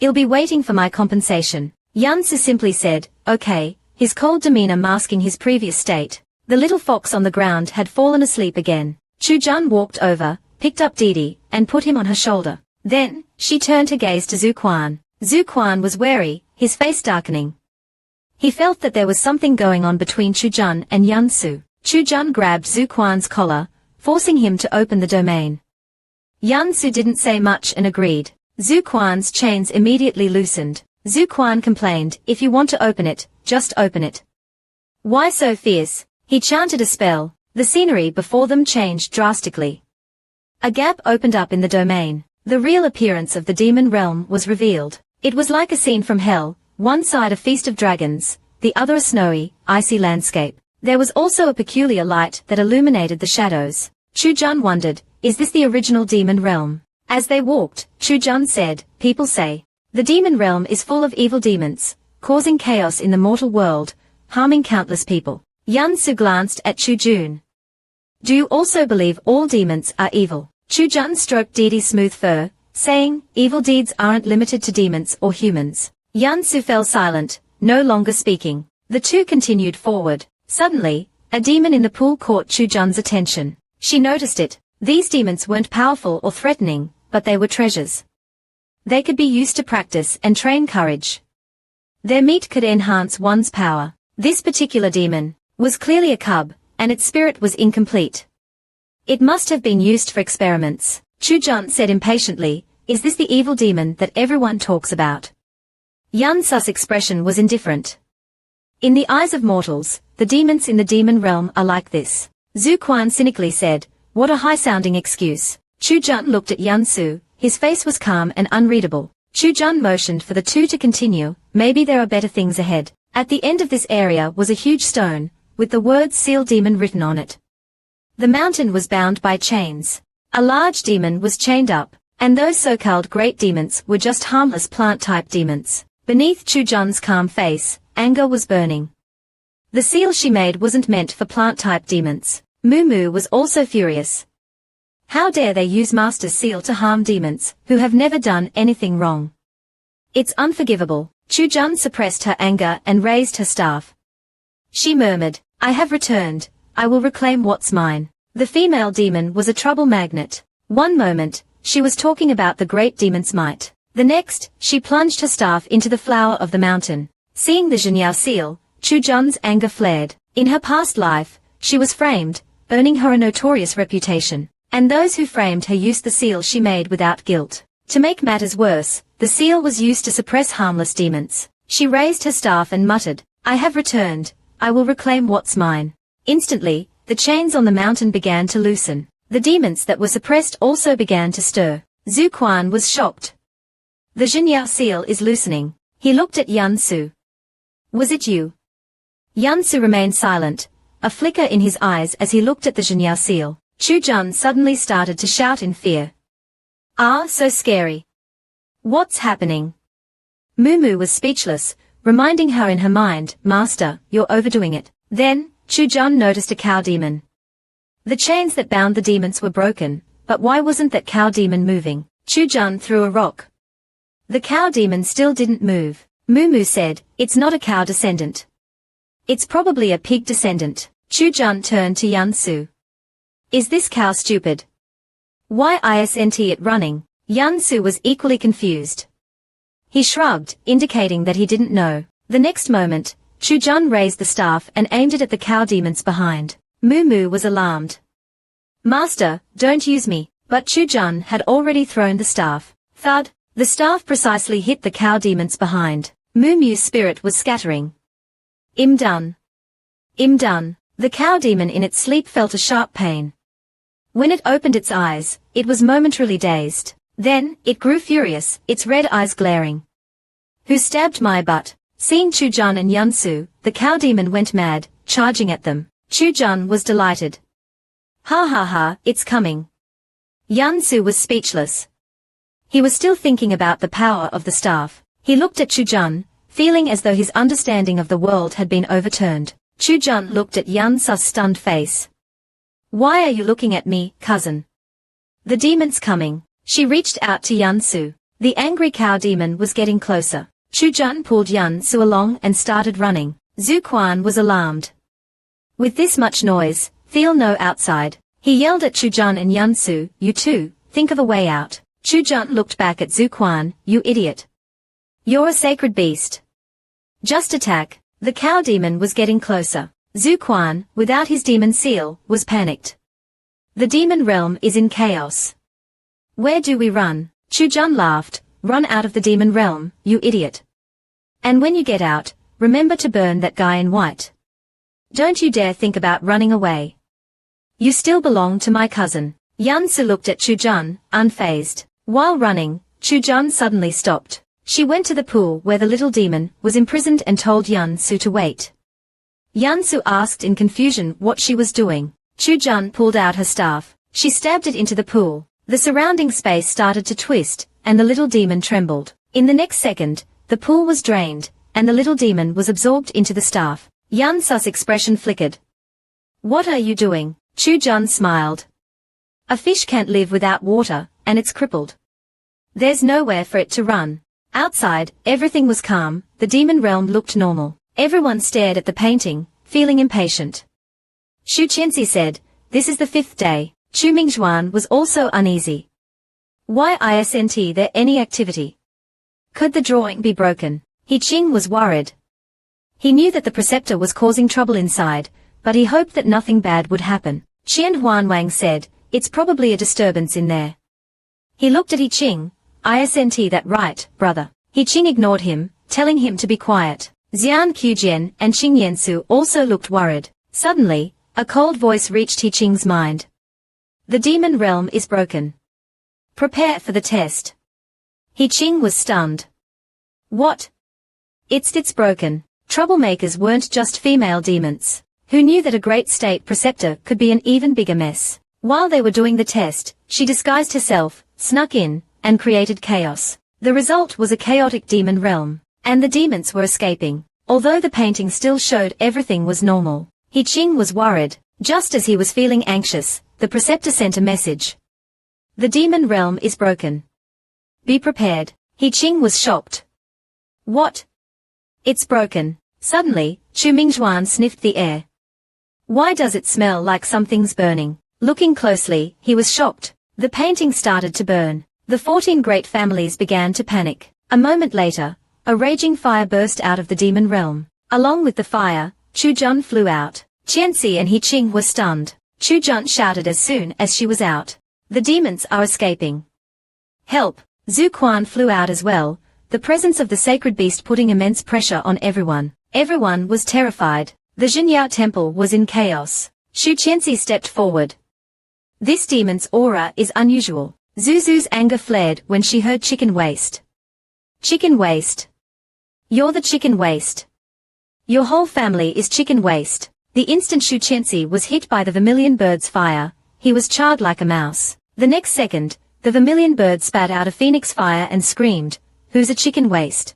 I'll be waiting for my compensation. Yansu simply said, okay, his cold demeanor masking his previous state. The little fox on the ground had fallen asleep again. Chu-jun walked over, picked up Didi, and put him on her shoulder. Then, she turned her gaze to Zukuan. Zukuan was wary, his face darkening. He felt that there was something going on between Chu-jun and Yansu. Chu-jun grabbed Zukuan's collar, forcing him to open the domain. Yansu didn't say much and agreed. Zukuan's chains immediately loosened. Zukuan complained, if you want to open it, just open it. Why so fierce? He chanted a spell. The scenery before them changed drastically. A gap opened up in the domain. The real appearance of the demon realm was revealed. It was like a scene from hell, one side a feast of dragons, the other a snowy, icy landscape. There was also a peculiar light that illuminated the shadows. Chu-jun wondered, is this the original demon realm? As they walked, Chu-jun said, people say, the demon realm is full of evil demons, causing chaos in the mortal world, harming countless people. Yansu glanced at Chu-jun. Do you also believe all demons are evil? Chu-jun stroked Didi's smooth fur, saying, evil deeds aren't limited to demons or humans. Yansu fell silent, no longer speaking. The two continued forward. Suddenly, a demon in the pool caught Chu-jun's attention. She noticed it. These demons weren't powerful or threatening, but they were treasures. They could be used to practice and train courage. Their meat could enhance one's power. This particular demon was clearly a cub, and its spirit was incomplete. It must have been used for experiments. Chu-jun said impatiently, is this the evil demon that everyone talks about? Yansu's expression was indifferent. In the eyes of mortals, the demons in the demon realm are like this. Zukuan cynically said, what a high-sounding excuse. Chu-jun looked at Yansu, his face was calm and unreadable. Chu-jun motioned for the two to continue, maybe there are better things ahead. At the end of this area was a huge stone, with the words Seal Demon written on it. The mountain was bound by chains. A large demon was chained up, and those so-called great demons were just harmless plant-type demons. Beneath Chu-jun's calm face, anger was burning. The seal she made wasn't meant for plant-type demons. Moo was also furious. How dare they use Master's seal to harm demons, who have never done anything wrong? It's unforgivable. Chu-jun suppressed her anger and raised her staff. She murmured, I have returned. I will reclaim what's mine. The female demon was a trouble magnet. One moment, she was talking about the great demon's might. The next, she plunged her staff into the flower of the mountain. Seeing the Jinyao seal, Chu-jun's anger flared. In her past life, she was framed, earning her a notorious reputation. And those who framed her used the seal she made without guilt. To make matters worse, the seal was used to suppress harmless demons. She raised her staff and muttered, I have returned. I will reclaim what's mine. Instantly, the chains on the mountain began to loosen. The demons that were suppressed also began to stir. Zukuan was shocked. The Jinyao seal is loosening. He looked at Yansu. Was it you? Yansu remained silent, a flicker in his eyes as he looked at the Jinyao seal. Chu-jun suddenly started to shout in fear. Ah, so scary. What's happening? Moo was speechless, reminding her in her mind, Master, you're overdoing it. Then, Chu-jun noticed a cow demon. The chains that bound the demons were broken, but why wasn't that cow demon moving? Chu-jun threw a rock. The cow demon still didn't move. Moo said, it's not a cow descendant. It's probably a pig descendant. Chu-jun turned to Yansu. Is this cow stupid? Why isn't it running? Yansu was equally confused. He shrugged, indicating that he didn't know. The next moment, Chu-jun raised the staff and aimed it at the cow demons behind. Moo was alarmed. Master, don't use me. But Chu-jun had already thrown the staff. Thud! The staff precisely hit the cow demons behind. Moo's spirit was scattering. I'm done. I'm done. The cow demon in its sleep felt a sharp pain. When it opened its eyes, it was momentarily dazed. Then, it grew furious, its red eyes glaring. Who stabbed my butt? Seeing Chu-jun and Yansu, the cow demon went mad, charging at them. Chu-jun was delighted. Ha ha ha, it's coming. Yansu was speechless. He was still thinking about the power of the staff. He looked at Chujun, feeling as though his understanding of the world had been overturned. Chujun looked at Yansu's stunned face. Why are you looking at me, cousin? The demon's coming. She reached out to Yansu. The angry cow demon was getting closer. Chujun pulled Yansu along and started running. Zuquan was alarmed. With this much noise, feel no outside. He yelled at Chujun and Yansu, you two, think of a way out. Chujun looked back at Zuquan, you idiot. You're a sacred beast. Just attack. The cow demon was getting closer. Zuquan, without his demon seal, was panicked. The demon realm is in chaos. Where do we run? Chujun laughed. Run out of the demon realm, you idiot. And when you get out, remember to burn that guy in white. Don't you dare think about running away. You still belong to my cousin. Yansu looked at Chujun, unfazed. While running, Chujun suddenly stopped. She went to the pool where the little demon was imprisoned and told Yansu to wait. Yansu asked in confusion what she was doing. Chujun pulled out her staff. She stabbed it into the pool. The surrounding space started to twist, and the little demon trembled. In the next second, the pool was drained, and the little demon was absorbed into the staff. Yansu's expression flickered. What are you doing? Chujun smiled. A fish can't live without water, and it's crippled. There's nowhere for it to run. Outside, everything was calm, the demon realm looked normal. Everyone stared at the painting, feeling impatient. Shu Qianxi said, this is the 5th day. Chu Mingzhuan was also uneasy. Why isn't there any activity? Could the drawing be broken? He Qing was worried. He knew that the preceptor was causing trouble inside, but he hoped that nothing bad would happen. Qian Huanwang said, it's probably a disturbance in there. He looked at He Qing. Isn't that right, brother? He Qing ignored him, telling him to be quiet. Xian Qijian and Qing Yansu also looked worried. Suddenly, a cold voice reached He Qing's mind. The demon realm is broken. Prepare for the test. He Qing was stunned. What? It's broken. Troublemakers weren't just female demons. Who knew that a great state preceptor could be an even bigger mess? While they were doing the test, she disguised herself, snuck in, and created chaos. The result was a chaotic demon realm, and the demons were escaping. Although the painting still showed everything was normal, He Qing was worried. Just as he was feeling anxious, the preceptor sent a message. The demon realm is broken. Be prepared. He Qing was shocked. What? It's broken. Suddenly, Chu Mingzhuan sniffed the air. Why does it smell like something's burning? Looking closely, he was shocked. The painting started to burn. The 14 great families began to panic. A moment later, a raging fire burst out of the demon realm. Along with the fire, Chujun flew out. Qianxi and He Qing were stunned. Chujun shouted as soon as she was out. The demons are escaping. Help! Zuquan flew out as well, the presence of the sacred beast putting immense pressure on everyone. Everyone was terrified. The Jinyao temple was in chaos. Shu Qianxi stepped forward. This demon's aura is unusual. Zuzu's anger flared when she heard chicken waste. Chicken waste. You're the chicken waste. Your whole family is chicken waste. The instant Shu Qianxi was hit by the vermilion bird's fire, he was charred like a mouse. The next second, the vermilion bird spat out a phoenix fire and screamed, who's a chicken waste?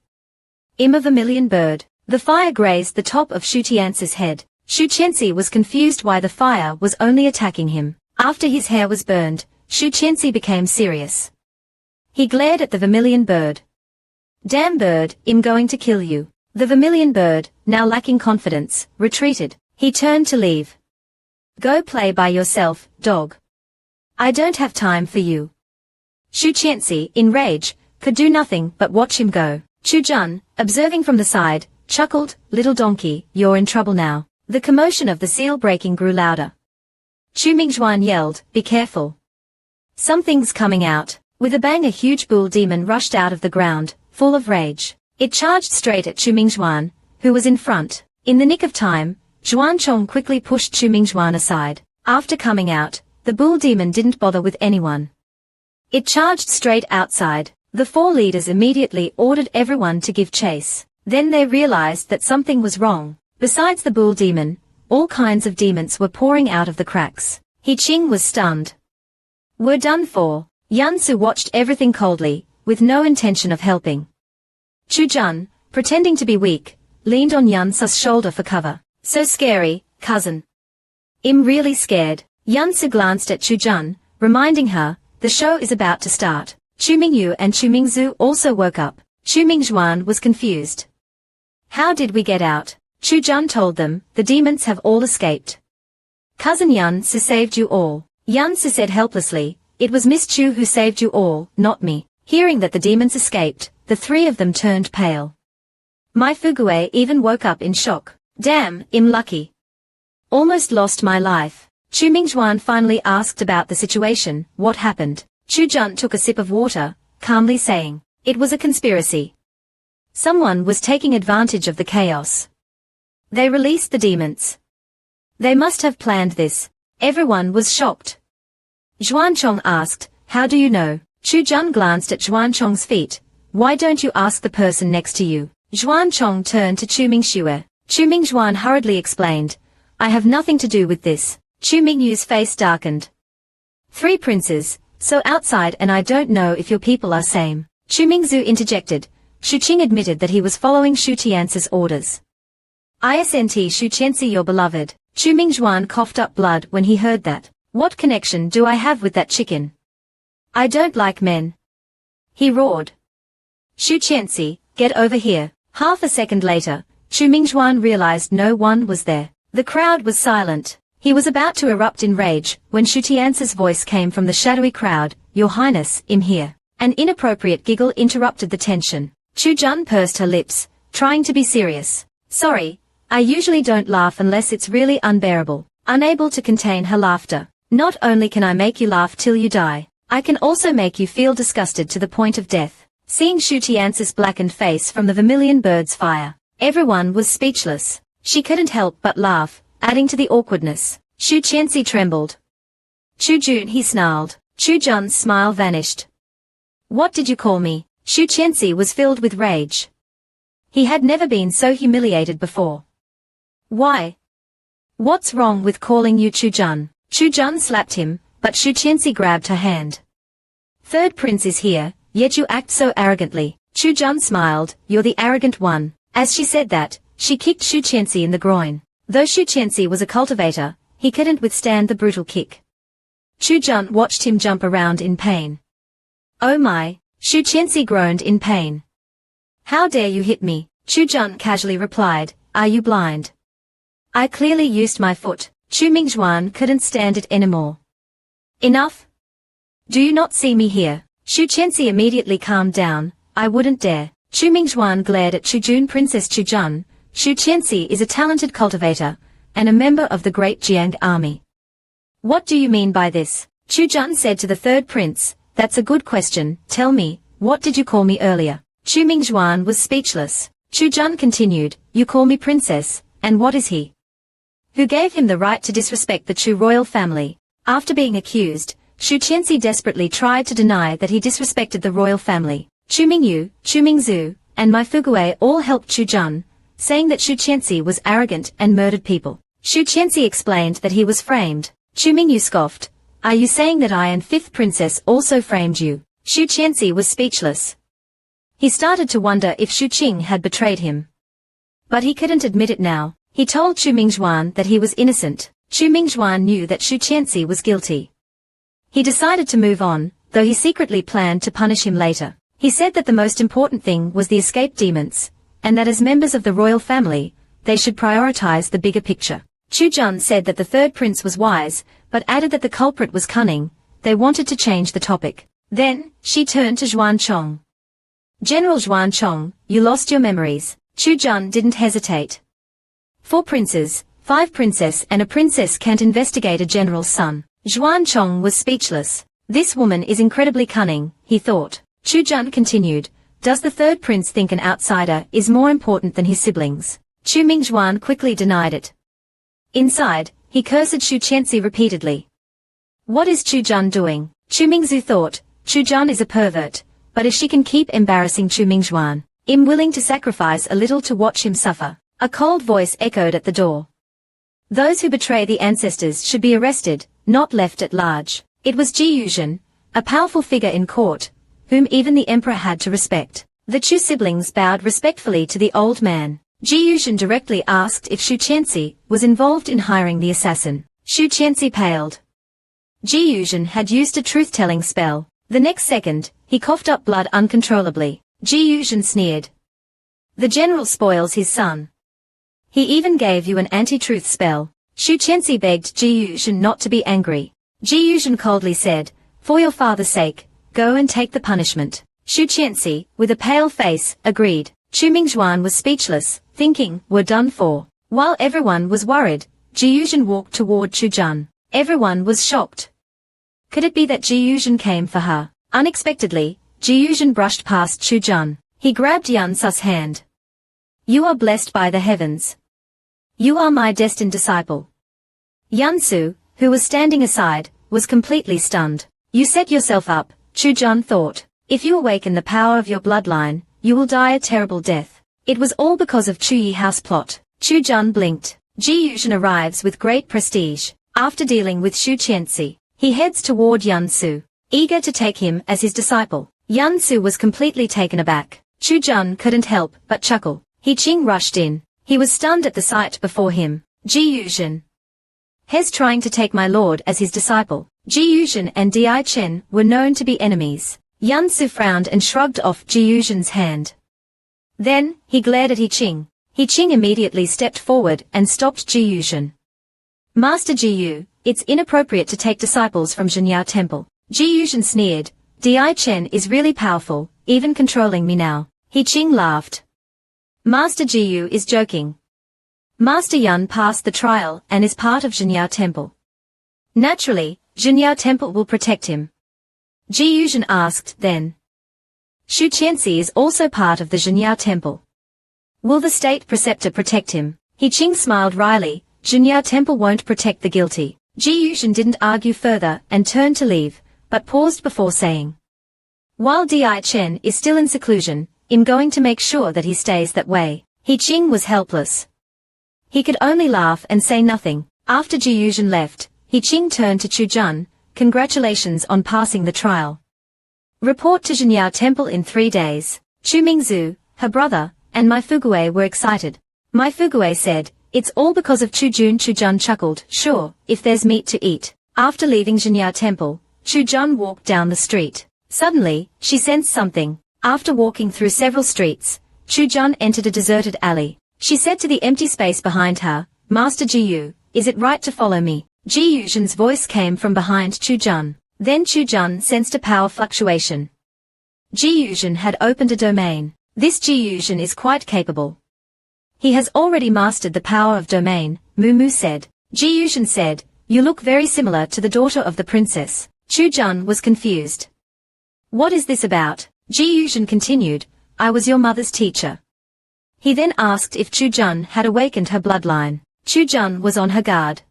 I'm a vermilion bird. The fire grazed the top of Shu Qianxi's head. Shu Qianxi was confused why the fire was only attacking him. After his hair was burned, Shu Qianxi became serious. He glared at the vermilion bird. Damn bird, I'm going to kill you. The vermilion bird, now lacking confidence, retreated. He turned to leave. Go play by yourself, dog. I don't have time for you. Shu Qianxi, in rage, could do nothing but watch him go. Chujun, observing from the side, chuckled, little donkey, you're in trouble now. The commotion of the seal breaking grew louder. Chu Mingzhuan yelled, be careful. Something's coming out. With a bang, a huge bull demon rushed out of the ground, full of rage. It charged straight at Chu Mingzhuan, who was in front. In the nick of time, Zhuanchong quickly pushed Chu Mingzhuan aside. After coming out, the bull demon didn't bother with anyone. It charged straight outside. The four leaders immediately ordered everyone to give chase. Then they realized that something was wrong. Besides the bull demon, all kinds of demons were pouring out of the cracks. He Qing was stunned. We're done for. Yan Su watched everything coldly, with no intention of helping. Chu Jun, pretending to be weak, leaned on Yan Su's shoulder for cover. So scary, cousin. I'm really scared. Yan Su glanced at Chu Jun, reminding her, the show is about to start. Chu Mingyu and Chu Mingzu also woke up. Chu Mingzhuan was confused. How did we get out? Chu Jun told them, the demons have all escaped. Cousin Yan Su saved you all. Yan Su said helplessly, it was Miss Chu who saved you all, not me. Hearing that the demons escaped, the three of them turned pale. My Fugue even woke up in shock. Damn, I'm lucky. Almost lost my life. Chu Mingzhuan finally asked about the situation, what happened? Chu Jun took a sip of water, calmly saying, it was a conspiracy. Someone was taking advantage of the chaos. They released the demons. They must have planned this. Everyone was shocked. Zhuanchong asked, how do you know? Chu Jun glanced at Zhuanchong's feet. Why don't you ask the person next to you? Zhuanchong turned to Chu Mingxue. Chu Mingzhuan hurriedly explained, I have nothing to do with this. Chu Mingyu's face darkened. 3 princes, so outside and I don't know if your people are same. Chu Mingzu interjected. Shu Qing admitted that he was following Shu Tiance's orders. Isn't Shu Tianci your beloved? Chu Mingzhuan coughed up blood when he heard that. What connection do I have with that chicken? I don't like men. He roared. Shu Tianci, get over here. Half a second later, Chu Mingzhuan realized no one was there. The crowd was silent. He was about to erupt in rage when Shu Tiance's voice came from the shadowy crowd. Your Highness, I'm here. An inappropriate giggle interrupted the tension. Chu Jun pursed her lips, trying to be serious. Sorry, I usually don't laugh unless it's really unbearable. Unable to contain her laughter. Not only can I make you laugh till you die, I can also make you feel disgusted to the point of death. Seeing Shu Tiance's blackened face from the vermilion bird's fire, everyone was speechless. She couldn't help but laugh, adding to the awkwardness. Shu Tianci trembled. Chu Jun, he snarled. Chu Jun's smile vanished. What did you call me? Shu Tianci was filled with rage. He had never been so humiliated before. Why? What's wrong with calling you Chu Jun? Chu Jun slapped him, but Shu Tianci grabbed her hand. Third prince is here, yet you act so arrogantly. Chu Jun smiled, you're the arrogant one. As she said that, she kicked Shu Tianci in the groin. Though Shu Tianci was a cultivator, he couldn't withstand the brutal kick. Chu Jun watched him jump around in pain. Oh my, Shu Tianci groaned in pain. How dare you hit me? Chu Jun casually replied, are you blind? I clearly used my foot. Chu Mingzhuan couldn't stand it anymore. Enough? Do you not see me here? Shu Tianci immediately calmed down. I wouldn't dare. Chu Mingzhuan glared at Chu Jun. Princess Chu Jun. Shu Tianci is a talented cultivator, and a member of the Great Jiang army. What do you mean by this? Chu Jun said to the third prince, that's a good question. Tell me, what did you call me earlier? Chu Mingzhuan was speechless. Chu Jun continued, you call me princess, and what is he? Who gave him the right to disrespect the Chu royal family? After being accused, Shu Tianci desperately tried to deny that he disrespected the royal family. Chu Mingyu, Chu Mingzu, and my Fugue all helped Chu Jun, saying that Shu Tianci was arrogant and murdered people. Shu Tianci explained that he was framed. Chu Mingyu scoffed. Are you saying that I and fifth princess also framed you? Shu Tianci was speechless. He started to wonder if Shu Qing had betrayed him. But he couldn't admit it now. He told Chu Mingzhuan that he was innocent. Chu Mingzhuan knew that Shu Tianci was guilty. He decided to move on, though he secretly planned to punish him later. He said that the most important thing was the escaped demons, and that as members of the royal family, they should prioritize the bigger picture. Chu Jun said that the third prince was wise, but added that the culprit was cunning. They wanted to change the topic. Then, she turned to Zhuanchong. General Zhuanchong, you lost your memories. Chu Jun didn't hesitate. 4 princes, 5 princess and a princess can't investigate a general's son. Zhuanchong was speechless. This woman is incredibly cunning, he thought. Chu Jun continued, does the third prince think an outsider is more important than his siblings? Chu Mingzhuan quickly denied it. Inside, he cursed Shu Tianci repeatedly. What is Chu Jun doing? Chu Mingzu thought, Chu Jun is a pervert, but if she can keep embarrassing Chu Mingzhuan, I'm willing to sacrifice a little to watch him suffer. A cold voice echoed at the door. Those who betray the ancestors should be arrested, not left at large. It was Ji Yuzhen, a powerful figure in court, whom even the emperor had to respect. The Chu siblings bowed respectfully to the old man. Ji Yuzhen directly asked if Shu Qianxi was involved in hiring the assassin. Shu Qianxi paled. Ji Yuzhen had used a truth-telling spell. The next second, he coughed up blood uncontrollably. Ji Yuzhen sneered. The general spoils his son. He even gave you an anti-truth spell. Shu Qianxi begged Ji Yuzhen not to be angry. Ji Yuzhen coldly said, for your father's sake, go and take the punishment. Shu Qianxi, with a pale face, agreed. Chu Mingzhuan was speechless, thinking, we're done for. While everyone was worried, Ji Yuzhen walked toward Chu Jun. Everyone was shocked. Could it be that Ji Yuzhen came for her? Unexpectedly, Ji Yuzhen brushed past Chu Jun. He grabbed Yan Su's hand. You are blessed by the heavens. You are my destined disciple. Yan Su, who was standing aside, was completely stunned. You set yourself up, Chu Jun thought. If you awaken the power of your bloodline, you will die a terrible death. It was all because of Chu Yi house plot. Chu Jun blinked. Ji Yuzhen arrives with great prestige. After dealing with Shu Qianxi, he heads toward Yan Su, eager to take him as his disciple. Yan Su was completely taken aback. Chu Jun couldn't help but chuckle. He Qing rushed in. He was stunned at the sight before him. Ji Yuzhen. He's trying to take my lord as his disciple. Ji Yuzhen and Di Chen were known to be enemies. Yan Su frowned and shrugged off Ji Yuzhen's hand. Then, he glared at He Qing. He Qing immediately stepped forward and stopped Ji Yuzhen. Master Ji Yu, it's inappropriate to take disciples from Zhenyao Temple. Ji Yuzhen sneered. Di Chen is really powerful, even controlling me now. He Qing laughed. Master Ji Yu is joking. Master Yan passed the trial and is part of Zhenyao Temple. Naturally, Zhenyao Temple will protect him. Ji Yuzhen asked then. Shu Qianxi is also part of the Zhenyao Temple. Will the state preceptor protect him? He Qing smiled wryly. Zhenyao Temple won't protect the guilty. Ji Yuzhen didn't argue further and turned to leave, but paused before saying. While Di Chen is still in seclusion, I'm going to make sure that he stays that way. He Qing was helpless. He could only laugh and say nothing. After Ji Yuzhen left, He Qing turned to Chu Jun. Congratulations on passing the trial. Report to Zhenyao Temple in 3 days. Chu Mingzhu, her brother, and Mai Fuguei were excited. Mai Fuguei said, it's all because of Chu Jun. Chu Jun chuckled, sure, if there's meat to eat. After leaving Zhenyao Temple, Chu Jun walked down the street. Suddenly, she sensed something. After walking through several streets, Chu Jun entered a deserted alley. She said to the empty space behind her, Master Ji Yu, is it right to follow me? Ji Yuzhen's voice came from behind Chu Jun. Then Chu Jun sensed a power fluctuation. Ji Yuzhen had opened a domain. This Ji Yuzhen is quite capable. He has already mastered the power of domain, Mu Mu said. Ji Yuzhen said, you look very similar to the daughter of the princess. Chu Jun was confused. What is this about? Ji Yuzhen continued, I was your mother's teacher. He then asked if Chu Jun had awakened her bloodline. Chu Jun was on her guard.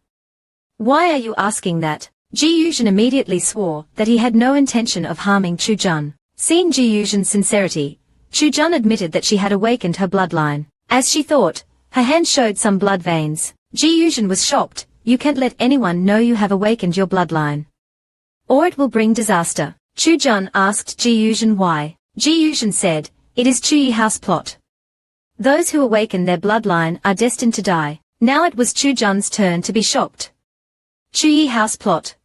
Why are you asking that? Ji Yuzhen immediately swore that he had no intention of harming Chu Jun. Seeing Ji Yuzhen's sincerity, Chu Jun admitted that she had awakened her bloodline. As she thought, her hand showed some blood veins. Ji Yuzhen was shocked. You can't let anyone know you have awakened your bloodline, or it will bring disaster. Chu Jun asked Ji Yuzhen why. Ji Yuzhen said, it is Chu Yi house plot. Those who awaken their bloodline are destined to die. Now it was Chu Jun's turn to be shocked. Chu Yi house plot.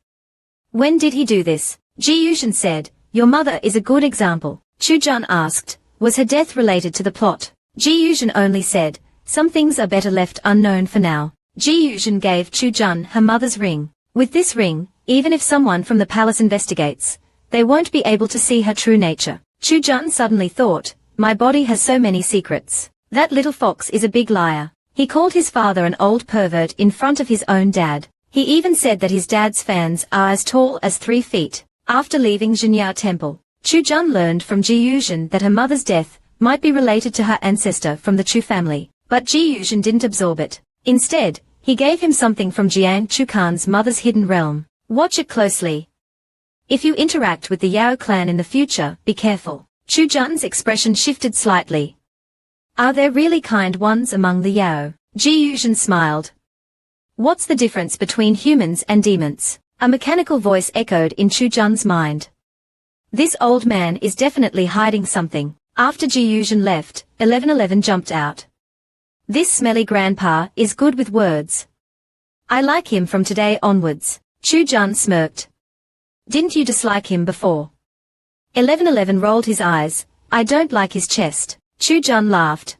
When did he do this? Ji Yuzhen said, your mother is a good example. Chu Jun asked, was her death related to the plot? Ji Yuzhen only said, some things are better left unknown for now. Ji Yuzhen gave Chu Jun her mother's ring. With this ring, even if someone from the palace investigates, they won't be able to see her true nature. Chu Jun suddenly thought, my body has so many secrets. That little fox is a big liar. He called his father an old pervert in front of his own dad. He even said that his dad's fans are as tall as 3 feet. After leaving Zhenyao Temple, Chu Jun learned from Ji Yuzhen that her mother's death might be related to her ancestor from the Chu family. But Ji Yuzhen didn't absorb it. Instead, he gave him something from Jiang Chukan's mother's hidden realm. Watch it closely. If you interact with the Yao clan in the future, be careful. Chu Jun's expression shifted slightly. Are there really kind ones among the Yao? Ji Yuzhen smiled. What's the difference between humans and demons? A mechanical voice echoed in Chu Jun's mind. This old man is definitely hiding something. After Ji Yuzhen left, 1111 jumped out. This smelly grandpa is good with words. I like him from today onwards. Chu Jun smirked. Didn't you dislike him before? 1111 rolled his eyes. I don't like his chest. Chu Jun laughed.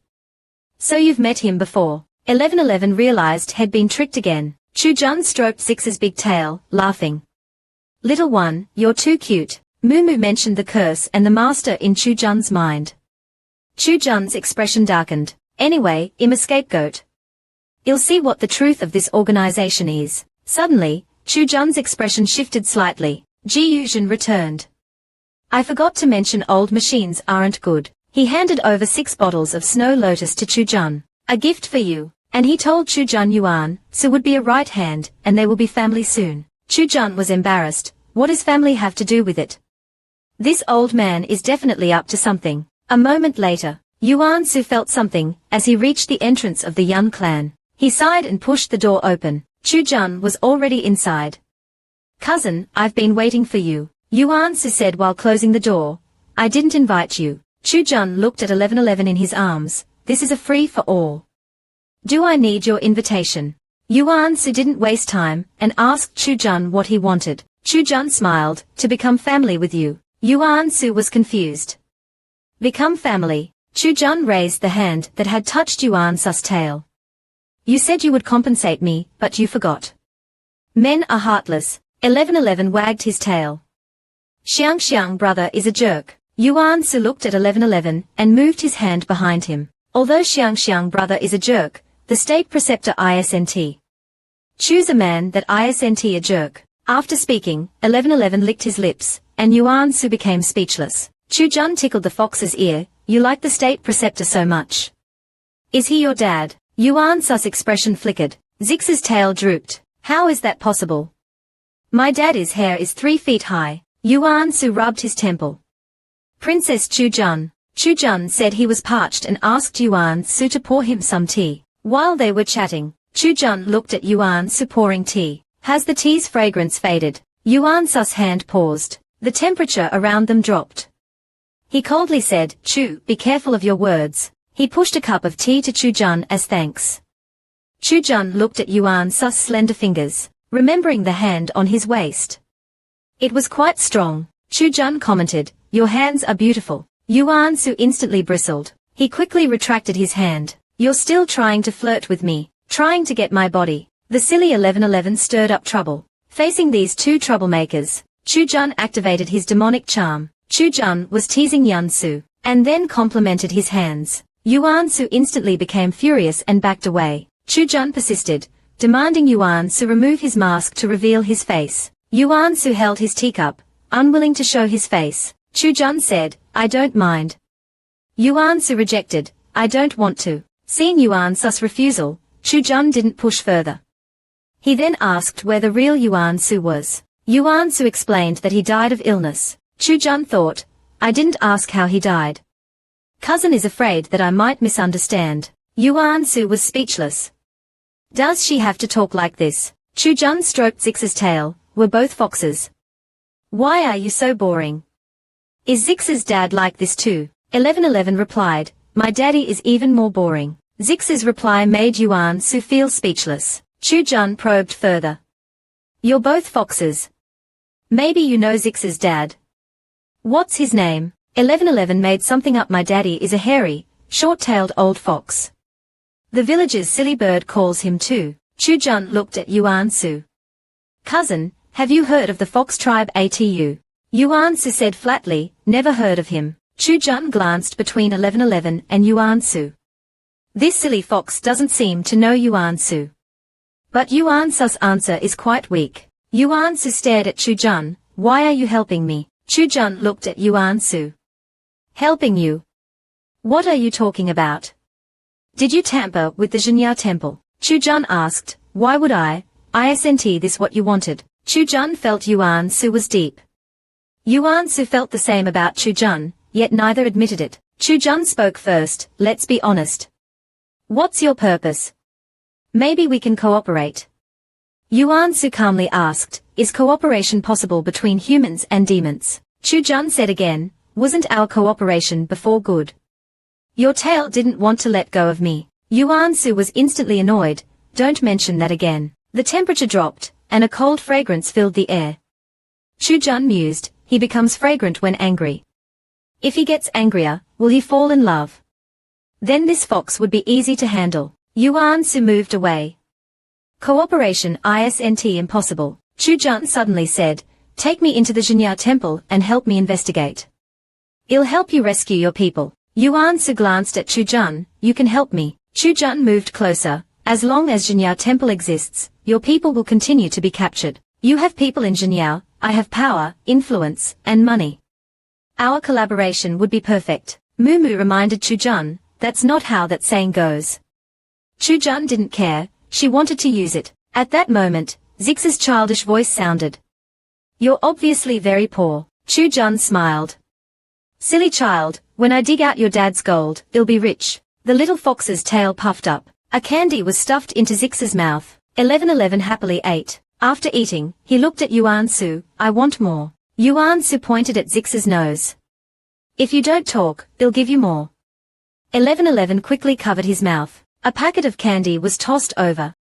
So you've met him before. 1111 realized he'd been tricked again. Chu Jun stroked Zix's big tail, laughing. Little one, you're too cute. Mumu mentioned the curse and the master in Chu Jun's mind. Chu Jun's expression darkened. Anyway, I'm a scapegoat. You'll see what the truth of this organization is. Suddenly, Chu Jun's expression shifted slightly. Ji Yuzhen returned. I forgot to mention old machines aren't good. He handed over 6 bottles of Snow Lotus to Chu Jun. A gift for you. And he told Chu Jun Yuan Su would be a right hand, and they will be family soon. Chu Jun was embarrassed. What does family have to do with it? This old man is definitely up to something. A moment later, Yuan Su felt something as he reached the entrance of the Yun clan. He sighed and pushed the door open. Chu Jun was already inside. Cousin, I've been waiting for you, Yuan Su said while closing the door. I didn't invite you. Chu Jun looked at 1111 in his arms. This is a free for all. Do I need your invitation? Yuan Su didn't waste time and asked Chu Jun what he wanted. Chu Jun smiled. To become family with you. Yuan Su was confused. Become family. Chu Jun raised the hand that had touched Yuan Su's tail. You said you would compensate me, but you forgot. Men are heartless. 1111 wagged his tail. Xiang brother is a jerk. Yuan Su looked at 1111 and moved his hand behind him. Although Xiang brother is a jerk, the state preceptor isn't. Choose a man that isn't a jerk. After speaking, 1111 licked his lips, and Yuan Su became speechless. Chu Jun tickled the fox's ear. You like the state preceptor so much. Is he your dad? Yuan Su's expression flickered. Zix's tail drooped. How is that possible? My daddy's hair is 3 feet high. Yuan Su rubbed his temple. Princess Chu Jun. Chu Jun said he was parched and asked Yuan Su to pour him some tea. While they were chatting, Chu Jun looked at Yuan Su pouring tea. Has the tea's fragrance faded? Yuan Su's hand paused. The temperature around them dropped. He coldly said, Chu, be careful of your words. He pushed a cup of tea to Chu Jun as thanks. Chu Jun looked at Yuan Su's slender fingers, remembering the hand on his waist. It was quite strong. Chu Jun commented, your hands are beautiful. Yuan Su instantly bristled. He quickly retracted his hand. You're still trying to flirt with me, trying to get my body. The silly 1111 stirred up trouble. Facing these two troublemakers, Chu Jun activated his demonic charm. Chu Jun was teasing Yuan Su, and then complimented his hands. Yuan Su instantly became furious and backed away. Chu Jun persisted, demanding Yuan Su remove his mask to reveal his face. Yuan Su held his teacup, unwilling to show his face. Chu Jun said, I don't mind. Yuan Su rejected, I don't want to. Seeing Yuan Su's refusal, Chu Jun didn't push further. He then asked where the real Yuan Su was. Yuan Su explained that he died of illness. Chu Jun thought, I didn't ask how he died. Cousin is afraid that I might misunderstand. Yuan Su was speechless. Does she have to talk like this? Chu Jun stroked Zix's tail. We're both foxes. Why are you so boring? Is Zix's dad like this too? 1111 replied, my daddy is even more boring. Zix's reply made Yuan Su feel speechless. Chu Jun probed further. You're both foxes. Maybe you know Zix's dad. What's his name? 1111 made something up. My daddy is a hairy, short-tailed old fox. The village's silly bird calls him too. Chu Jun looked at Yuan Su. Cousin, have you heard of the fox tribe Atu? Yuan Su said flatly, never heard of him. Chu Jun glanced between 1111 and Yuan Su. This silly fox doesn't seem to know Yuan Su. But Yuan Su's answer is quite weak. Yuan Su stared at Chu Jun. Why are you helping me? Chu Jun looked at Yuan Su. Helping you? What are you talking about? Did you tamper with the Jinya temple? Chu Jun asked. Why would I? Isn't this what you wanted? Chu Jun felt Yuan Su was deep. Yuan Su felt the same about Chu Jun, yet neither admitted it. Chu Jun spoke first. Let's be honest. What's your purpose? Maybe we can cooperate. Yuan Su calmly asked, is cooperation possible between humans and demons? Chu Jun said again, wasn't our cooperation before good? Your tail didn't want to let go of me. Yuan Su was instantly annoyed, don't mention that again. The temperature dropped, and a cold fragrance filled the air. Chu Jun mused, he becomes fragrant when angry. If he gets angrier, will he fall in love? Then this fox would be easy to handle. Yuan Su moved away. Cooperation isn't impossible. Chu Jun suddenly said, take me into the Jinyao temple and help me investigate. I'll help you rescue your people. Yuan Su glanced at Chu Jun, you can help me. Chu Jun moved closer, as long as Jinyao temple exists, your people will continue to be captured. You have people in Jinyao, I have power, influence, and money. Our collaboration would be perfect. Mumu reminded Chu Jun, that's not how that saying goes. Chu Jun didn't care, she wanted to use it. At that moment, Zix's childish voice sounded. You're obviously very poor. Chu Jun smiled. Silly child, when I dig out your dad's gold, it'll be rich. The little fox's tail puffed up. A candy was stuffed into Zix's mouth. 1111 happily ate. After eating, he looked at Yuan Su, I want more. Yuan Su pointed at Zix's nose. If you don't talk, they'll give you more. 1111 quickly covered his mouth. A packet of candy was tossed over.